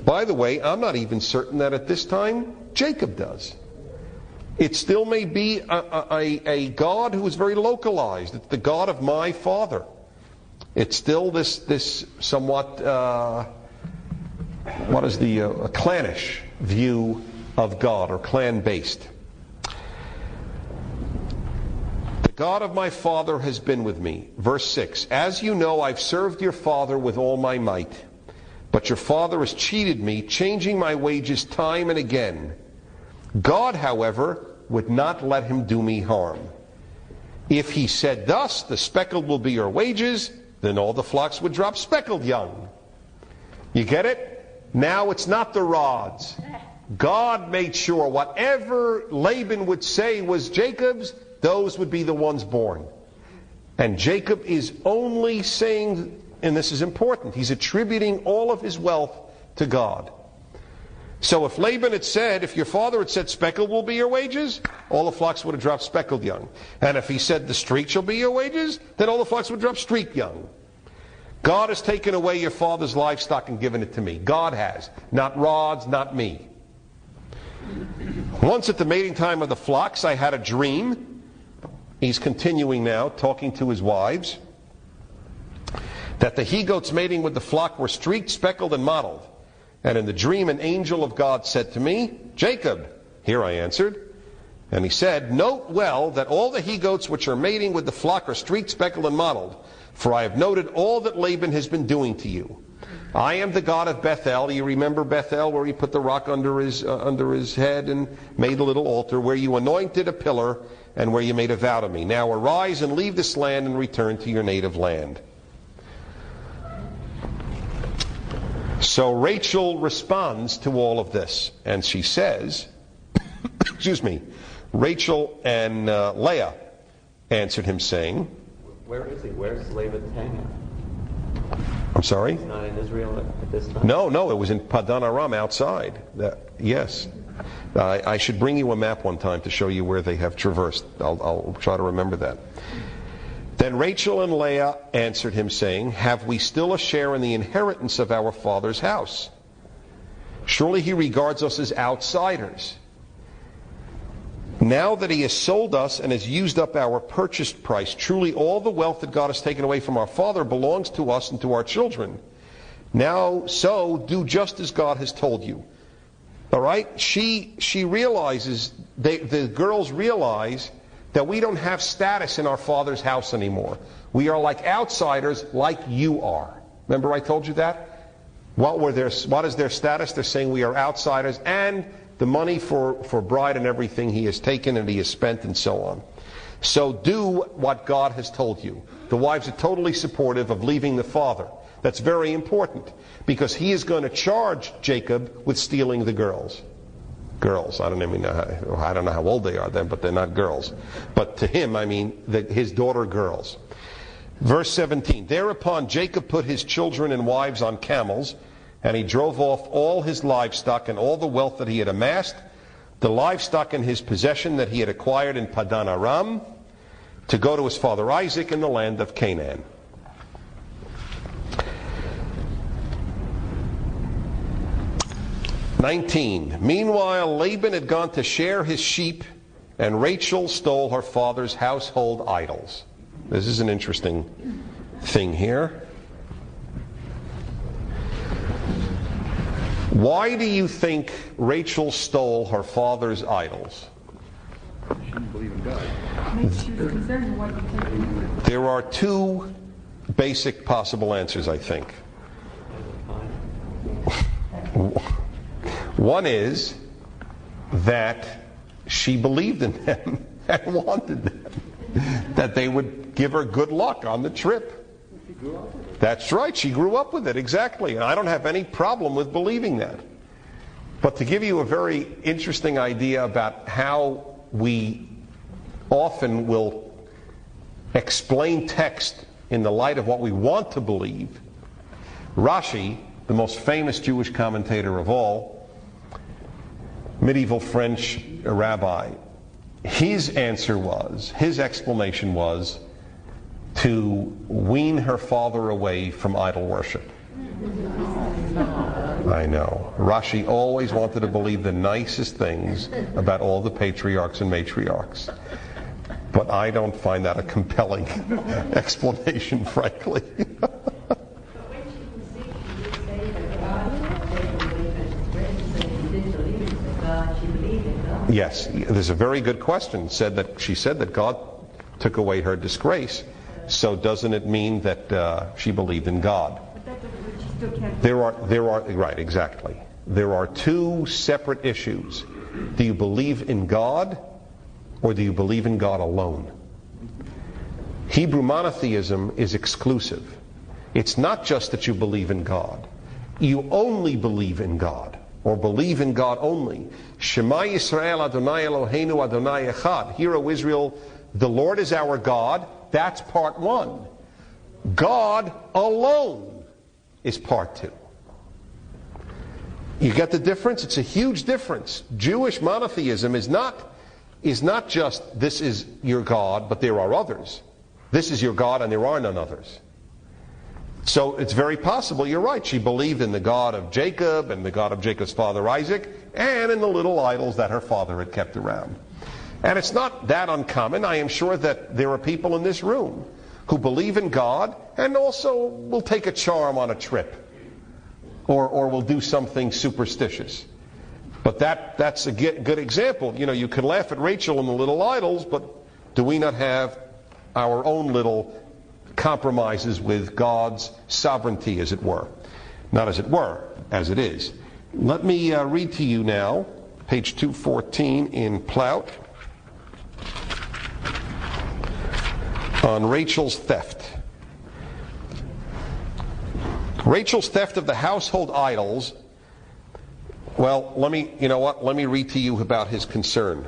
By the way, I'm not even certain that at this time Jacob does. It still may be a God who is very localized. It's the God of my father. It's still this somewhat, a clannish view of God, or clan-based. The God of my father has been with me. Verse 6, as you know, I've served your father with all my might, but your father has cheated me, changing my wages time and again. God, however, would not let him do me harm. If he said thus, the speckled will be your wages, then all the flocks would drop speckled young. You get it? Now it's not the rods. God made sure whatever Laban would say was Jacob's, those would be the ones born. And Jacob is only saying, and this is important, he's attributing all of his wealth to God. So if Laban had said, if your father had said speckled will be your wages, all the flocks would have dropped speckled young. And if he said the streak shall be your wages, then all the flocks would drop streak young. God has taken away your father's livestock and given it to me. God has. Not rods, not me. Once at the mating time of the flocks, I had a dream. He's continuing now, talking to his wives, that the he-goats mating with the flock were streaked, speckled, and mottled. And in the dream, an angel of God said to me, Jacob. Here I answered. And he said, note well that all the he-goats which are mating with the flock are streaked, speckled, and mottled. For I have noted all that Laban has been doing to you. I am the God of Bethel. You remember Bethel, where he put the rock under his head and made a little altar, where you anointed a pillar and where you made a vow to me. Now arise and leave this land and return to your native land. So Rachel responds to all of this, and she says, Rachel and Leah answered him, saying, where is he? Where's Laban's hanging? I'm sorry? He's not in Israel at this time? No, it was in Padan Aram outside. Yes. I should bring you a map one time to show you where they have traversed. I'll try to remember that. Then Rachel and Leah answered him, saying, have we still a share in the inheritance of our father's house? Surely he regards us as outsiders. Now that he has sold us and has used up our purchased price, truly all the wealth that God has taken away from our father belongs to us and to our children. Now, so do just as God has told you. All right? She realizes, the girls realize that we don't have status in our father's house anymore. We are like outsiders, like you are. Remember I told you that? What is their status? They're saying we are outsiders, and the money for bride and everything he has taken and he has spent and so on. So do what God has told you. The wives are totally supportive of leaving the father. That's very important, because he is going to charge Jacob with stealing the girls. Girls, I don't know how old they are then, but they're not girls. But to him, his daughter girls. Verse 17, thereupon Jacob put his children and wives on camels, and he drove off all his livestock and all the wealth that he had amassed. the livestock in his possession that he had acquired in Padan Aram, to go to his father Isaac in the land of Canaan. Meanwhile, Laban had gone to share his sheep, and Rachel stole her father's household idols. This is an interesting thing here. Why do you think Rachel stole her father's idols? She didn't believe in God. Maybe she was concerned what you take. There are two basic possible answers, I think. One is that she believed in them and wanted them, that they would give her good luck on the trip. She grew up with it. That's right, she grew up with it, exactly. And I don't have any problem with believing that. But to give you a very interesting idea about how we often will explain text in the light of what we want to believe, Rashi, the most famous Jewish commentator of all, medieval French rabbi, his explanation was to wean her father away from idol worship. I know. Rashi always wanted to believe the nicest things about all the patriarchs and matriarchs. But I don't find that a compelling explanation, frankly. Yes, there's a very good question. She said that God took away her disgrace. So doesn't it mean that she believed in God? But that doesn't mean she still can't. There are right, exactly. There are two separate issues. Do you believe in God, or do you believe in God alone? Hebrew monotheism is exclusive. It's not just that you believe in God. You only believe in God, or believe in God only. Shema Yisrael Adonai Eloheinu Adonai Echad. Hear, O Israel, the Lord is our God. That's part one. God alone is part two. You get the difference? It's a huge difference. Jewish monotheism is not just this is your God, but there are others. This is your God and there are none others. So it's very possible, you're right, she believed in the God of Jacob and the God of Jacob's father Isaac and in the little idols that her father had kept around. And it's not that uncommon. I am sure that there are people in this room who believe in God and also will take a charm on a trip or will do something superstitious. But that's a good example. You know, you can laugh at Rachel and the little idols, but do we not have our own little compromises with God's sovereignty, as it were? Not as it were, as it is. Let me read to you now, page 214 in Plout, on Rachel's theft. Rachel's theft of the household idols. Well, let me read to you about his concern.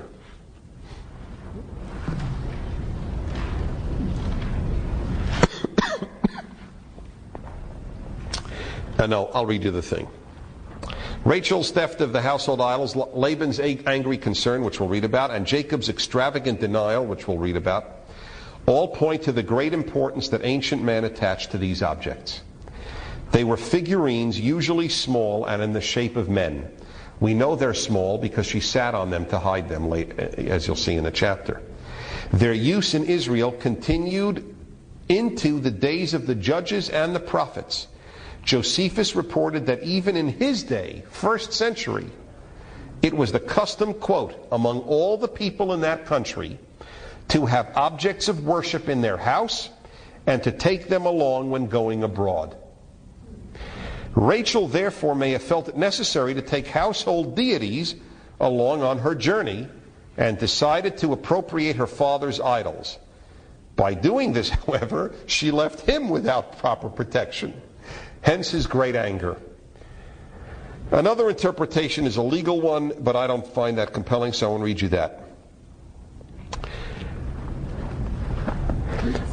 No, I'll read you the thing. Rachel's theft of the household idols, Laban's angry concern, which we'll read about, and Jacob's extravagant denial, which we'll read about, all point to the great importance that ancient man attached to these objects. They were figurines, usually small and in the shape of men. We know they're small because she sat on them to hide them, as you'll see in the chapter. Their use in Israel continued into the days of the judges and the prophets. Josephus reported that even in his day, 1st century, it was the custom, quote, among all the people in that country to have objects of worship in their house and to take them along when going abroad. Rachel therefore may have felt it necessary to take household deities along on her journey and decided to appropriate her father's idols. By doing this, however, she left him without proper protection. Hence his great anger. Another interpretation is a legal one, but I don't find that compelling, so I won't read you that.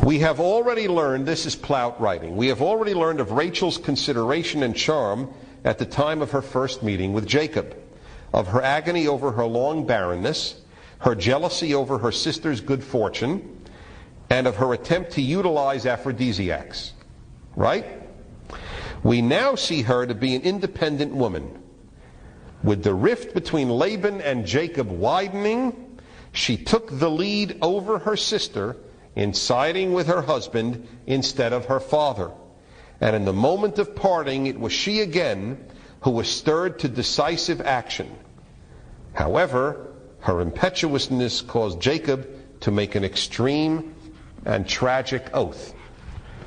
We have already learned, this is Plout writing, we have already learned of Rachel's consideration and charm at the time of her first meeting with Jacob. of her agony over her long barrenness, her jealousy over her sister's good fortune, and of her attempt to utilize aphrodisiacs. Right? We now see her to be an independent woman. With the rift between Laban and Jacob widening, she took the lead over her sister in siding with her husband instead of her father. And in the moment of parting, it was she again who was stirred to decisive action. However, her impetuousness caused Jacob to make an extreme and tragic oath,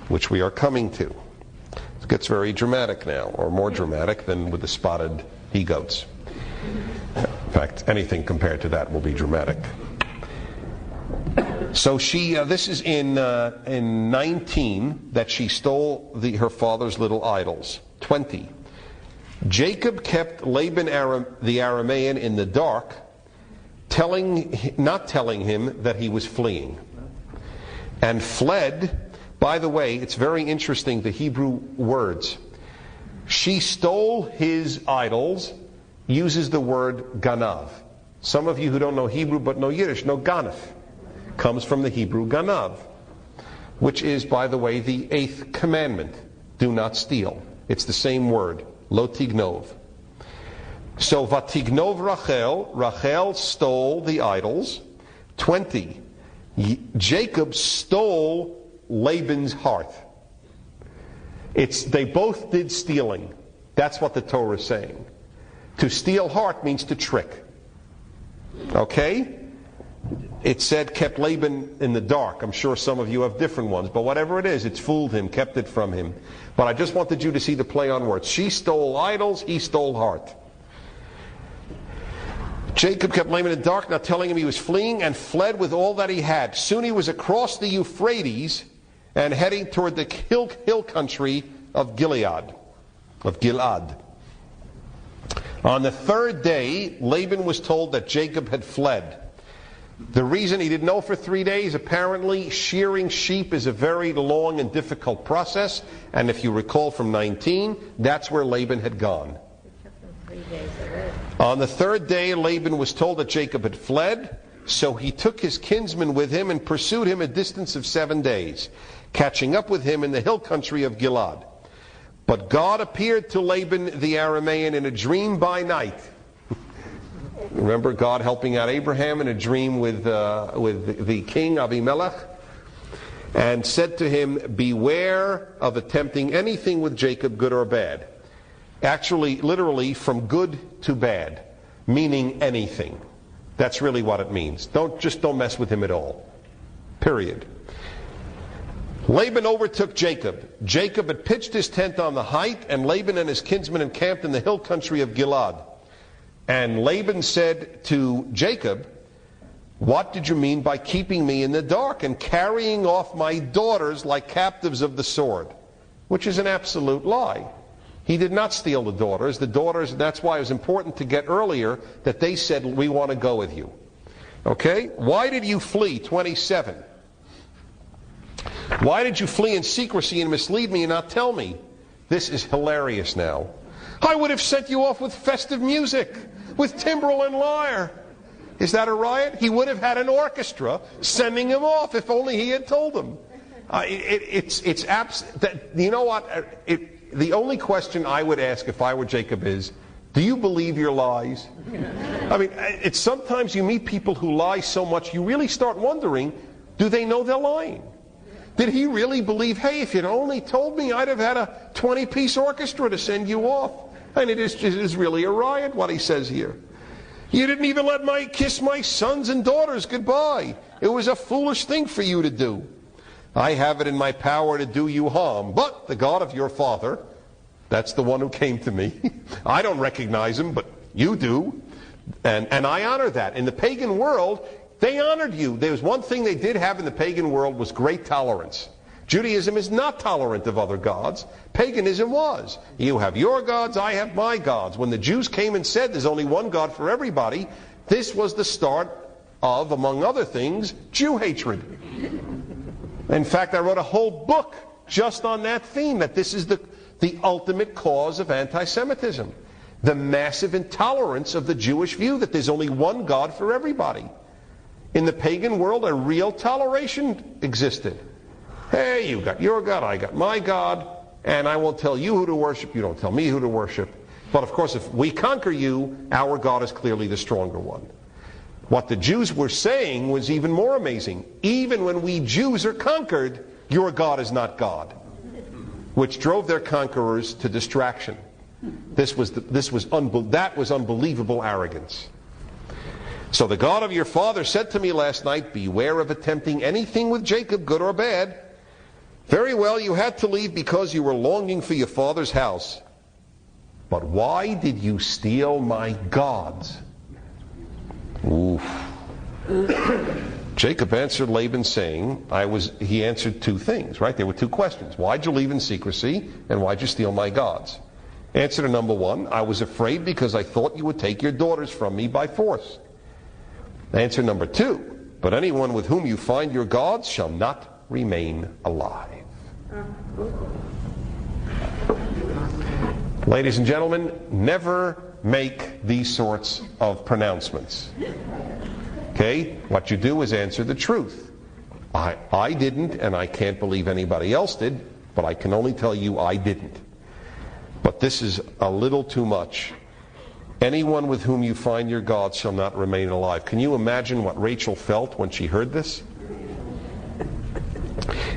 which we are coming to. It gets very dramatic now, or more dramatic than with the spotted he-goats. In fact, anything compared to that will be dramatic. So this is in 19 that she stole her father's little idols. 20. Jacob kept Laban the Aramean in the dark, not telling him that he was fleeing, and fled. By the way, it's very interesting, the Hebrew words. She stole his idols, uses the word ganav. Some of you who don't know Hebrew but know Yiddish know ganaf. Comes from the Hebrew ganav, which is, by the way, the 8th commandment. Do not steal. It's the same word, lo tignov. So vatignov Rachel stole the idols. 20. Jacob stole Laban's heart. They both did stealing. That's what the Torah is saying. To steal heart means to trick. Okay? It said kept Laban in the dark. I'm sure some of you have different ones, but whatever it is, it's fooled him, kept it from him. But I just wanted you to see the play on words. She stole idols, he stole heart. Jacob kept Laban in the dark, not telling him he was fleeing, and fled with all that he had. Soon he was across the Euphrates and heading toward the hill country of Gilad. On the 3rd day, Laban was told that Jacob had fled. The reason he didn't know for 3 days, apparently shearing sheep is a very long and difficult process, and if you recall from 19, that's where Laban had gone. On the 3rd day, Laban was told that Jacob had fled, so he took his kinsman with him and pursued him a distance of 7 days, catching up with him in the hill country of Gilad. But God appeared to Laban the Aramean in a dream by night. Remember God helping out Abraham in a dream with the king Abimelech? And said to him, beware of attempting anything with Jacob, good or bad. Actually, literally, from good to bad, meaning anything. That's really what it means. Don't mess with him at all. Period. Laban overtook Jacob. Jacob had pitched his tent on the height, and Laban and his kinsmen encamped in the hill country of Gilad. And Laban said to Jacob, what did you mean by keeping me in the dark and carrying off my daughters like captives of the sword? Which is an absolute lie. He did not steal the daughters. The daughters, that's why it was important to get earlier that they said, we want to go with you. Okay? Why did you flee? 27. Why did you flee in secrecy and mislead me and not tell me? This is hilarious now. I would have sent you off with festive music, with timbrel and lyre. Is that a riot? He would have had an orchestra sending him off if only he had told them. You know what? The only question I would ask if I were Jacob is, do you believe your lies? I mean, it's sometimes you meet people who lie so much, you really start wondering, do they know they're lying? Did he really believe, hey, if you'd only told me, I'd have had a 20-piece orchestra to send you off? And it is really a riot, what he says here. You didn't even let me kiss my sons and daughters goodbye. It was a foolish thing for you to do. I have it in my power to do you harm, but the God of your father, that's the one who came to me. I don't recognize him, but you do. And I honor that. In the pagan world, they honored you. There was one thing they did have in the pagan world was great tolerance. Judaism is not tolerant of other gods. Paganism was. You have your gods, I have my gods. When the Jews came and said there's only one God for everybody, this was the start of, among other things, Jew hatred. In fact, I wrote a whole book just on that theme, that this is the ultimate cause of anti-Semitism. the massive intolerance of the Jewish view that there's only one God for everybody. In the pagan world, a real toleration existed. Hey, you got your God, I got my God, and I won't tell you who to worship, you don't tell me who to worship. But of course, if we conquer you, our God is clearly the stronger one. What the Jews were saying was even more amazing. Even when we Jews are conquered, your God is not God, which drove their conquerors to distraction. That was unbelievable arrogance. So the God of your father said to me last night, beware of attempting anything with Jacob, good or bad. Very well, you had to leave because you were longing for your father's house. But why did you steal my gods? Oof. Jacob answered Laban saying, he answered two things, right? There were two questions. Why'd you leave in secrecy, and why'd you steal my gods? Answer to number one, I was afraid because I thought you would take your daughters from me by force. Answer number two, but anyone with whom you find your gods shall not remain alive. Ladies and gentlemen, never make these sorts of pronouncements. Okay? What you do is answer the truth. I didn't, and I can't believe anybody else did, but I can only tell you I didn't. But this is a little too much. Anyone with whom you find your gods shall not remain alive. Can you imagine what Rachel felt when she heard this?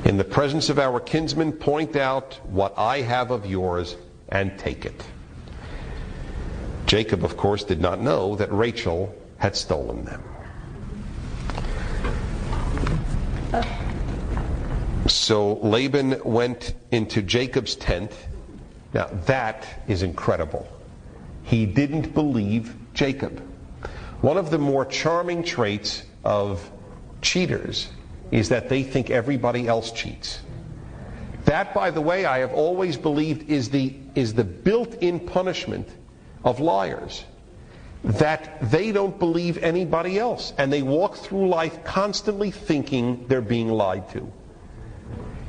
In the presence of our kinsmen, point out what I have of yours and take it. Jacob, of course, did not know that Rachel had stolen them. So Laban went into Jacob's tent. Now that is incredible. He didn't believe Jacob. One of the more charming traits of cheaters is that they think everybody else cheats. That, by the way, I have always believed is the built-in punishment of liars. That they don't believe anybody else, and they walk through life constantly thinking they're being lied to.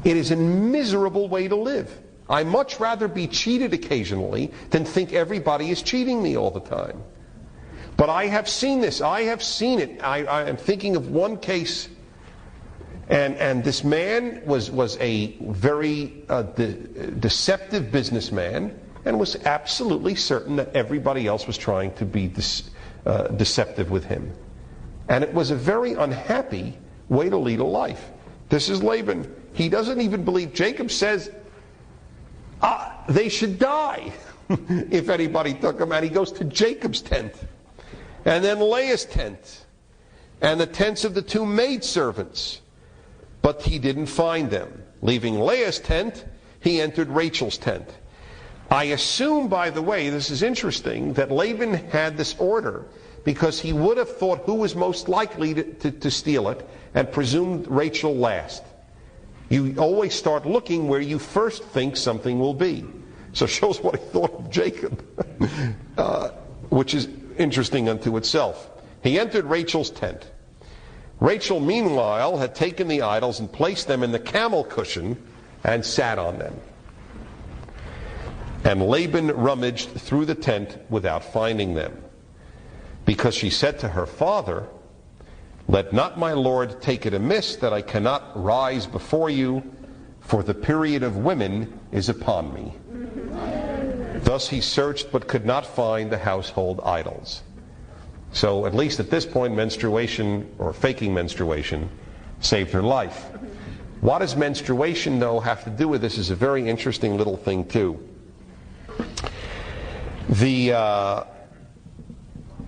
It is a miserable way to live. I much rather be cheated occasionally than think everybody is cheating me all the time. But I have seen this. I have seen it. I am thinking of one case, and this man was a very deceptive businessman and was absolutely certain that everybody else was trying to be deceptive with him. And it was a very unhappy way to lead a life. This is Laban. He doesn't even believe. Jacob says they should die if anybody took them. And he goes to Jacob's tent, and then Leah's tent, and the tents of the two maidservants. But he didn't find them. Leaving Leah's tent, he entered Rachel's tent. I assume, by the way, this is interesting, that Laban had this order because he would have thought who was most likely to steal it and presumed Rachel last. You always start looking where you first think something will be. So it shows what he thought of Jacob, which is interesting unto itself. He entered Rachel's tent. Rachel, meanwhile, had taken the idols and placed them in the camel cushion and sat on them. And Laban rummaged through the tent without finding them, because she said to her father, "Let not my lord take it amiss that I cannot rise before you, for the period of women is upon me." Thus he searched but could not find the household idols. So at least at this point, menstruation, or faking menstruation, saved her life. What does menstruation, though, have to do with this is a very interesting little thing, too.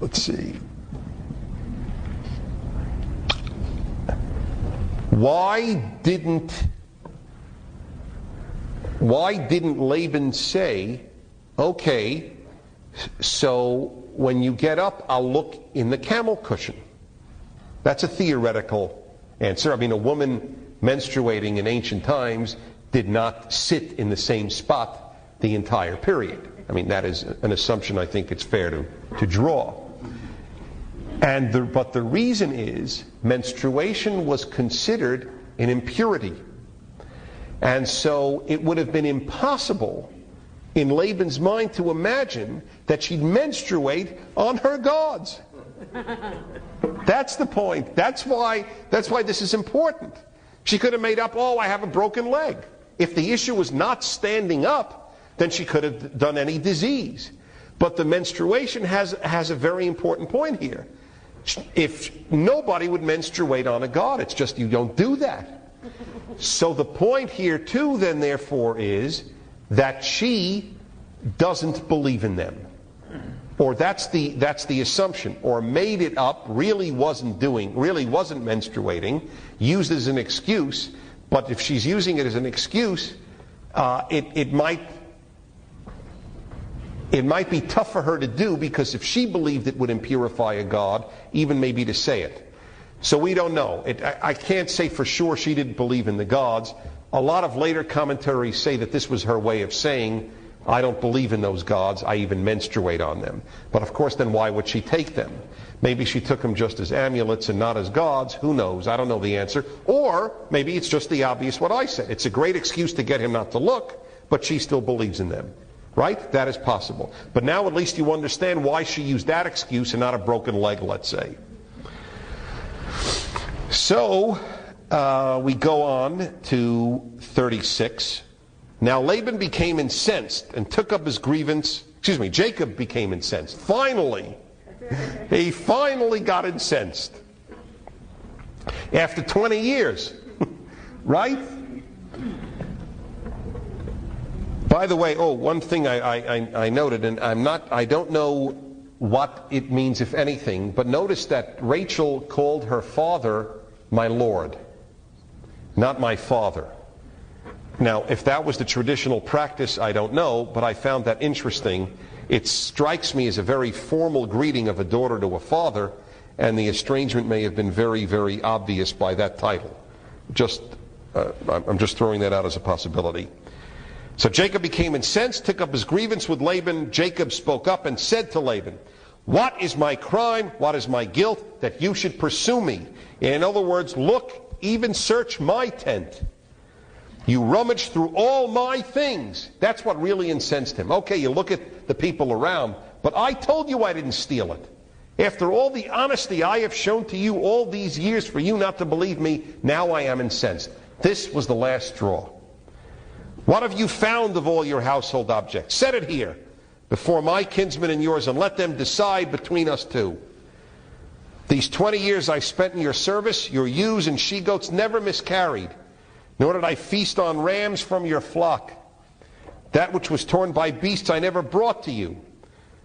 Let's see. Why didn't Laban say, okay, so when you get up, I'll look in the camel cushion? That's a theoretical answer. I mean, a woman menstruating in ancient times did not sit in the same spot the entire period. I mean, that is an assumption I think it's fair to draw. But the reason is menstruation was considered an impurity. And so it would have been impossible in Laban's mind to imagine that she'd menstruate on her gods. That's the point. That's why this is important. She could have made up, oh, I have a broken leg. If the issue was not standing up, then she could have done any disease. But the menstruation has a very important point here. If nobody would menstruate on a god, it's just you don't do that. So the point here too then therefore is that she doesn't believe in them. Or that's the assumption. Or made it up, really wasn't menstruating, used as an excuse. But if she's using it as an excuse, it might be tough for her to do, because if she believed it would impurify a god, even maybe to say it. So we don't know. I can't say for sure she didn't believe in the gods. A lot of later commentaries say that this was her way of saying, I don't believe in those gods, I even menstruate on them. But of course then why would she take them? Maybe she took them just as amulets and not as gods. Who knows? I don't know the answer. Or maybe it's just the obvious what I said. It's a great excuse to get him not to look, but she still believes in them. Right? That is possible. But now at least you understand why she used that excuse and not a broken leg, let's say. So we go on to 36. Now Laban became incensed and took up his grievance. Jacob became incensed. Finally. He finally got incensed. After 20 years. Right? By the way, one thing I noted, and I don't know what it means, if anything, but notice that Rachel called her father my Lord, not my father. Now, if that was the traditional practice, I don't know, but I found that interesting. It strikes me as a very formal greeting of a daughter to a father, and the estrangement may have been very, very obvious by that title. I'm just throwing that out as a possibility. So Jacob became incensed, took up his grievance with Laban. Jacob spoke up and said to Laban, what is my crime? What is my guilt that you should pursue me? In other words, look, even search my tent. You rummage through all my things. That's what really incensed him. Okay, you look at the people around, but I told you I didn't steal it. After all the honesty I have shown to you all these years for you not to believe me, now I am incensed. This was the last straw. What have you found of all your household objects? Set it here before my kinsmen and yours, and let them decide between us two. These 20 years I spent in your service, your ewes and she-goats never miscarried, nor did I feast on rams from your flock. That which was torn by beasts I never brought to you.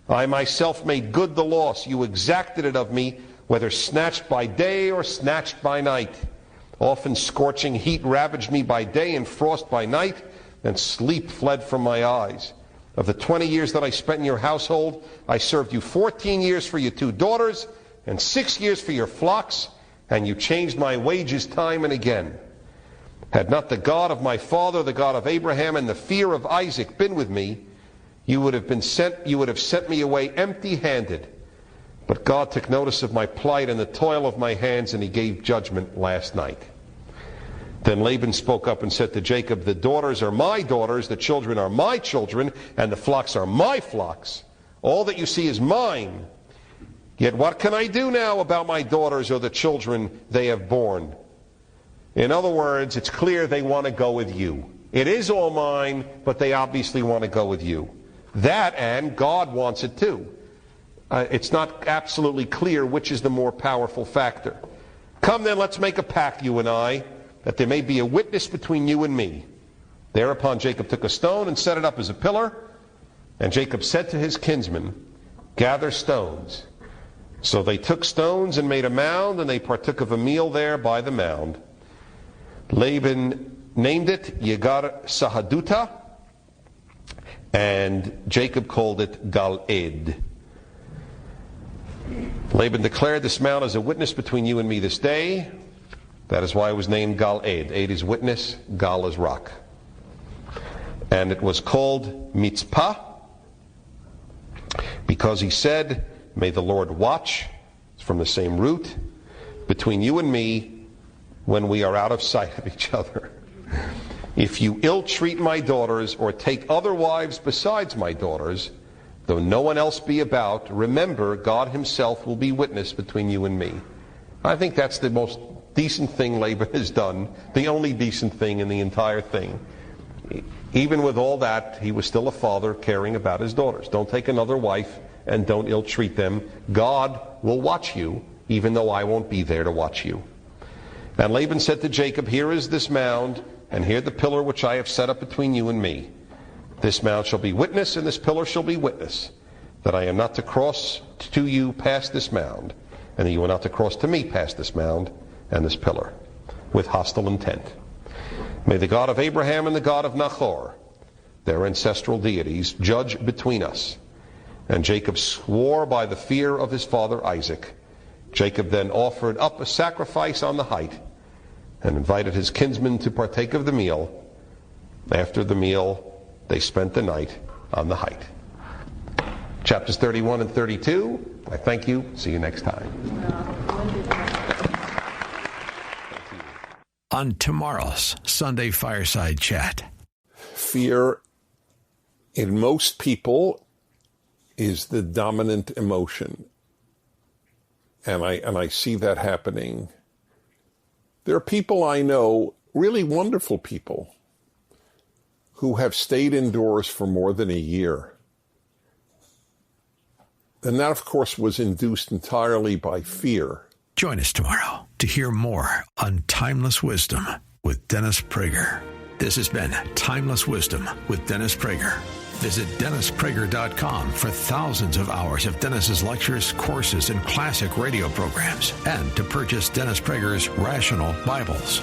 I myself made good the loss. You exacted it of me, whether snatched by day or snatched by night. Often scorching heat ravaged me by day and frost by night, and sleep fled from my eyes. Of the 20 years that I spent in your household, I served you 14 years for your 2 daughters, and 6 years for your flocks, and you changed my wages time and again. Had not the God of my father, the God of Abraham, and the fear of Isaac been with me, you would have sent me away empty-handed. But God took notice of my plight and the toil of my hands, and he gave judgment last night. Then Laban spoke up and said to Jacob, the daughters are my daughters, the children are my children, and the flocks are my flocks. All that you see is mine. Yet what can I do now about my daughters or the children they have borne? In other words, it's clear they want to go with you. It is all mine, but they obviously want to go with you. That, and God wants it too. It's not absolutely clear which is the more powerful factor. Come then, let's make a pact, you and I, that there may be a witness between you and me. Thereupon Jacob took a stone and set it up as a pillar, and Jacob said to his kinsmen, gather stones. So they took stones and made a mound, and they partook of a meal there by the mound. Laban named it Yegar Sahaduta, and Jacob called it Gal-ed. Laban declared this mound as a witness between you and me this day. That is why it was named Gal-ed. Ed is witness, Gal is rock. And it was called Mitzpah because he said, may the Lord watch, it's from the same root, between you and me when we are out of sight of each other. If you ill-treat my daughters or take other wives besides my daughters, though no one else be about, remember God himself will be witness between you and me. I think that's the most decent thing Laban has done, the only decent thing in the entire thing. Even with all that, he was still a father caring about his daughters. Don't take another wife and don't ill-treat them. God will watch you, even though I won't be there to watch you. And Laban said to Jacob, here is this mound, and here the pillar which I have set up between you and me. This mound shall be witness, and this pillar shall be witness, that I am not to cross to you past this mound, and that you are not to cross to me past this mound and this pillar, with hostile intent. May the God of Abraham and the God of Nahor, their ancestral deities, judge between us. And Jacob swore by the fear of his father Isaac. Jacob then offered up a sacrifice on the height and invited his kinsmen to partake of the meal. After the meal, they spent the night on the height. Chapters 31 and 32. I thank you. See you next time. On tomorrow's Sunday Fireside Chat. Fear in most people is the dominant emotion. And I see that happening. There are people I know, really wonderful people, who have stayed indoors for more than a year. And that, of course, was induced entirely by fear. Join us tomorrow to hear more on Timeless Wisdom with Dennis Prager. This has been Timeless Wisdom with Dennis Prager. Visit DennisPrager.com for thousands of hours of Dennis's lectures, courses, and classic radio programs, and to purchase Dennis Prager's Rational Bibles.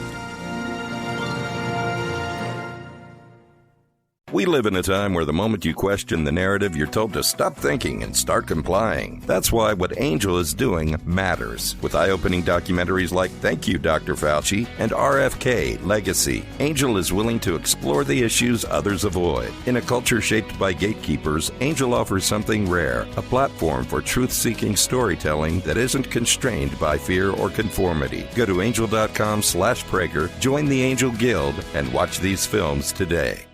We live in a time where the moment you question the narrative, you're told to stop thinking and start complying. That's why what Angel is doing matters. With eye-opening documentaries like Thank You, Dr. Fauci and RFK Legacy, Angel is willing to explore the issues others avoid. In a culture shaped by gatekeepers, Angel offers something rare, a platform for truth-seeking storytelling that isn't constrained by fear or conformity. Go to angel.com/Prager, join the Angel Guild, and watch these films today.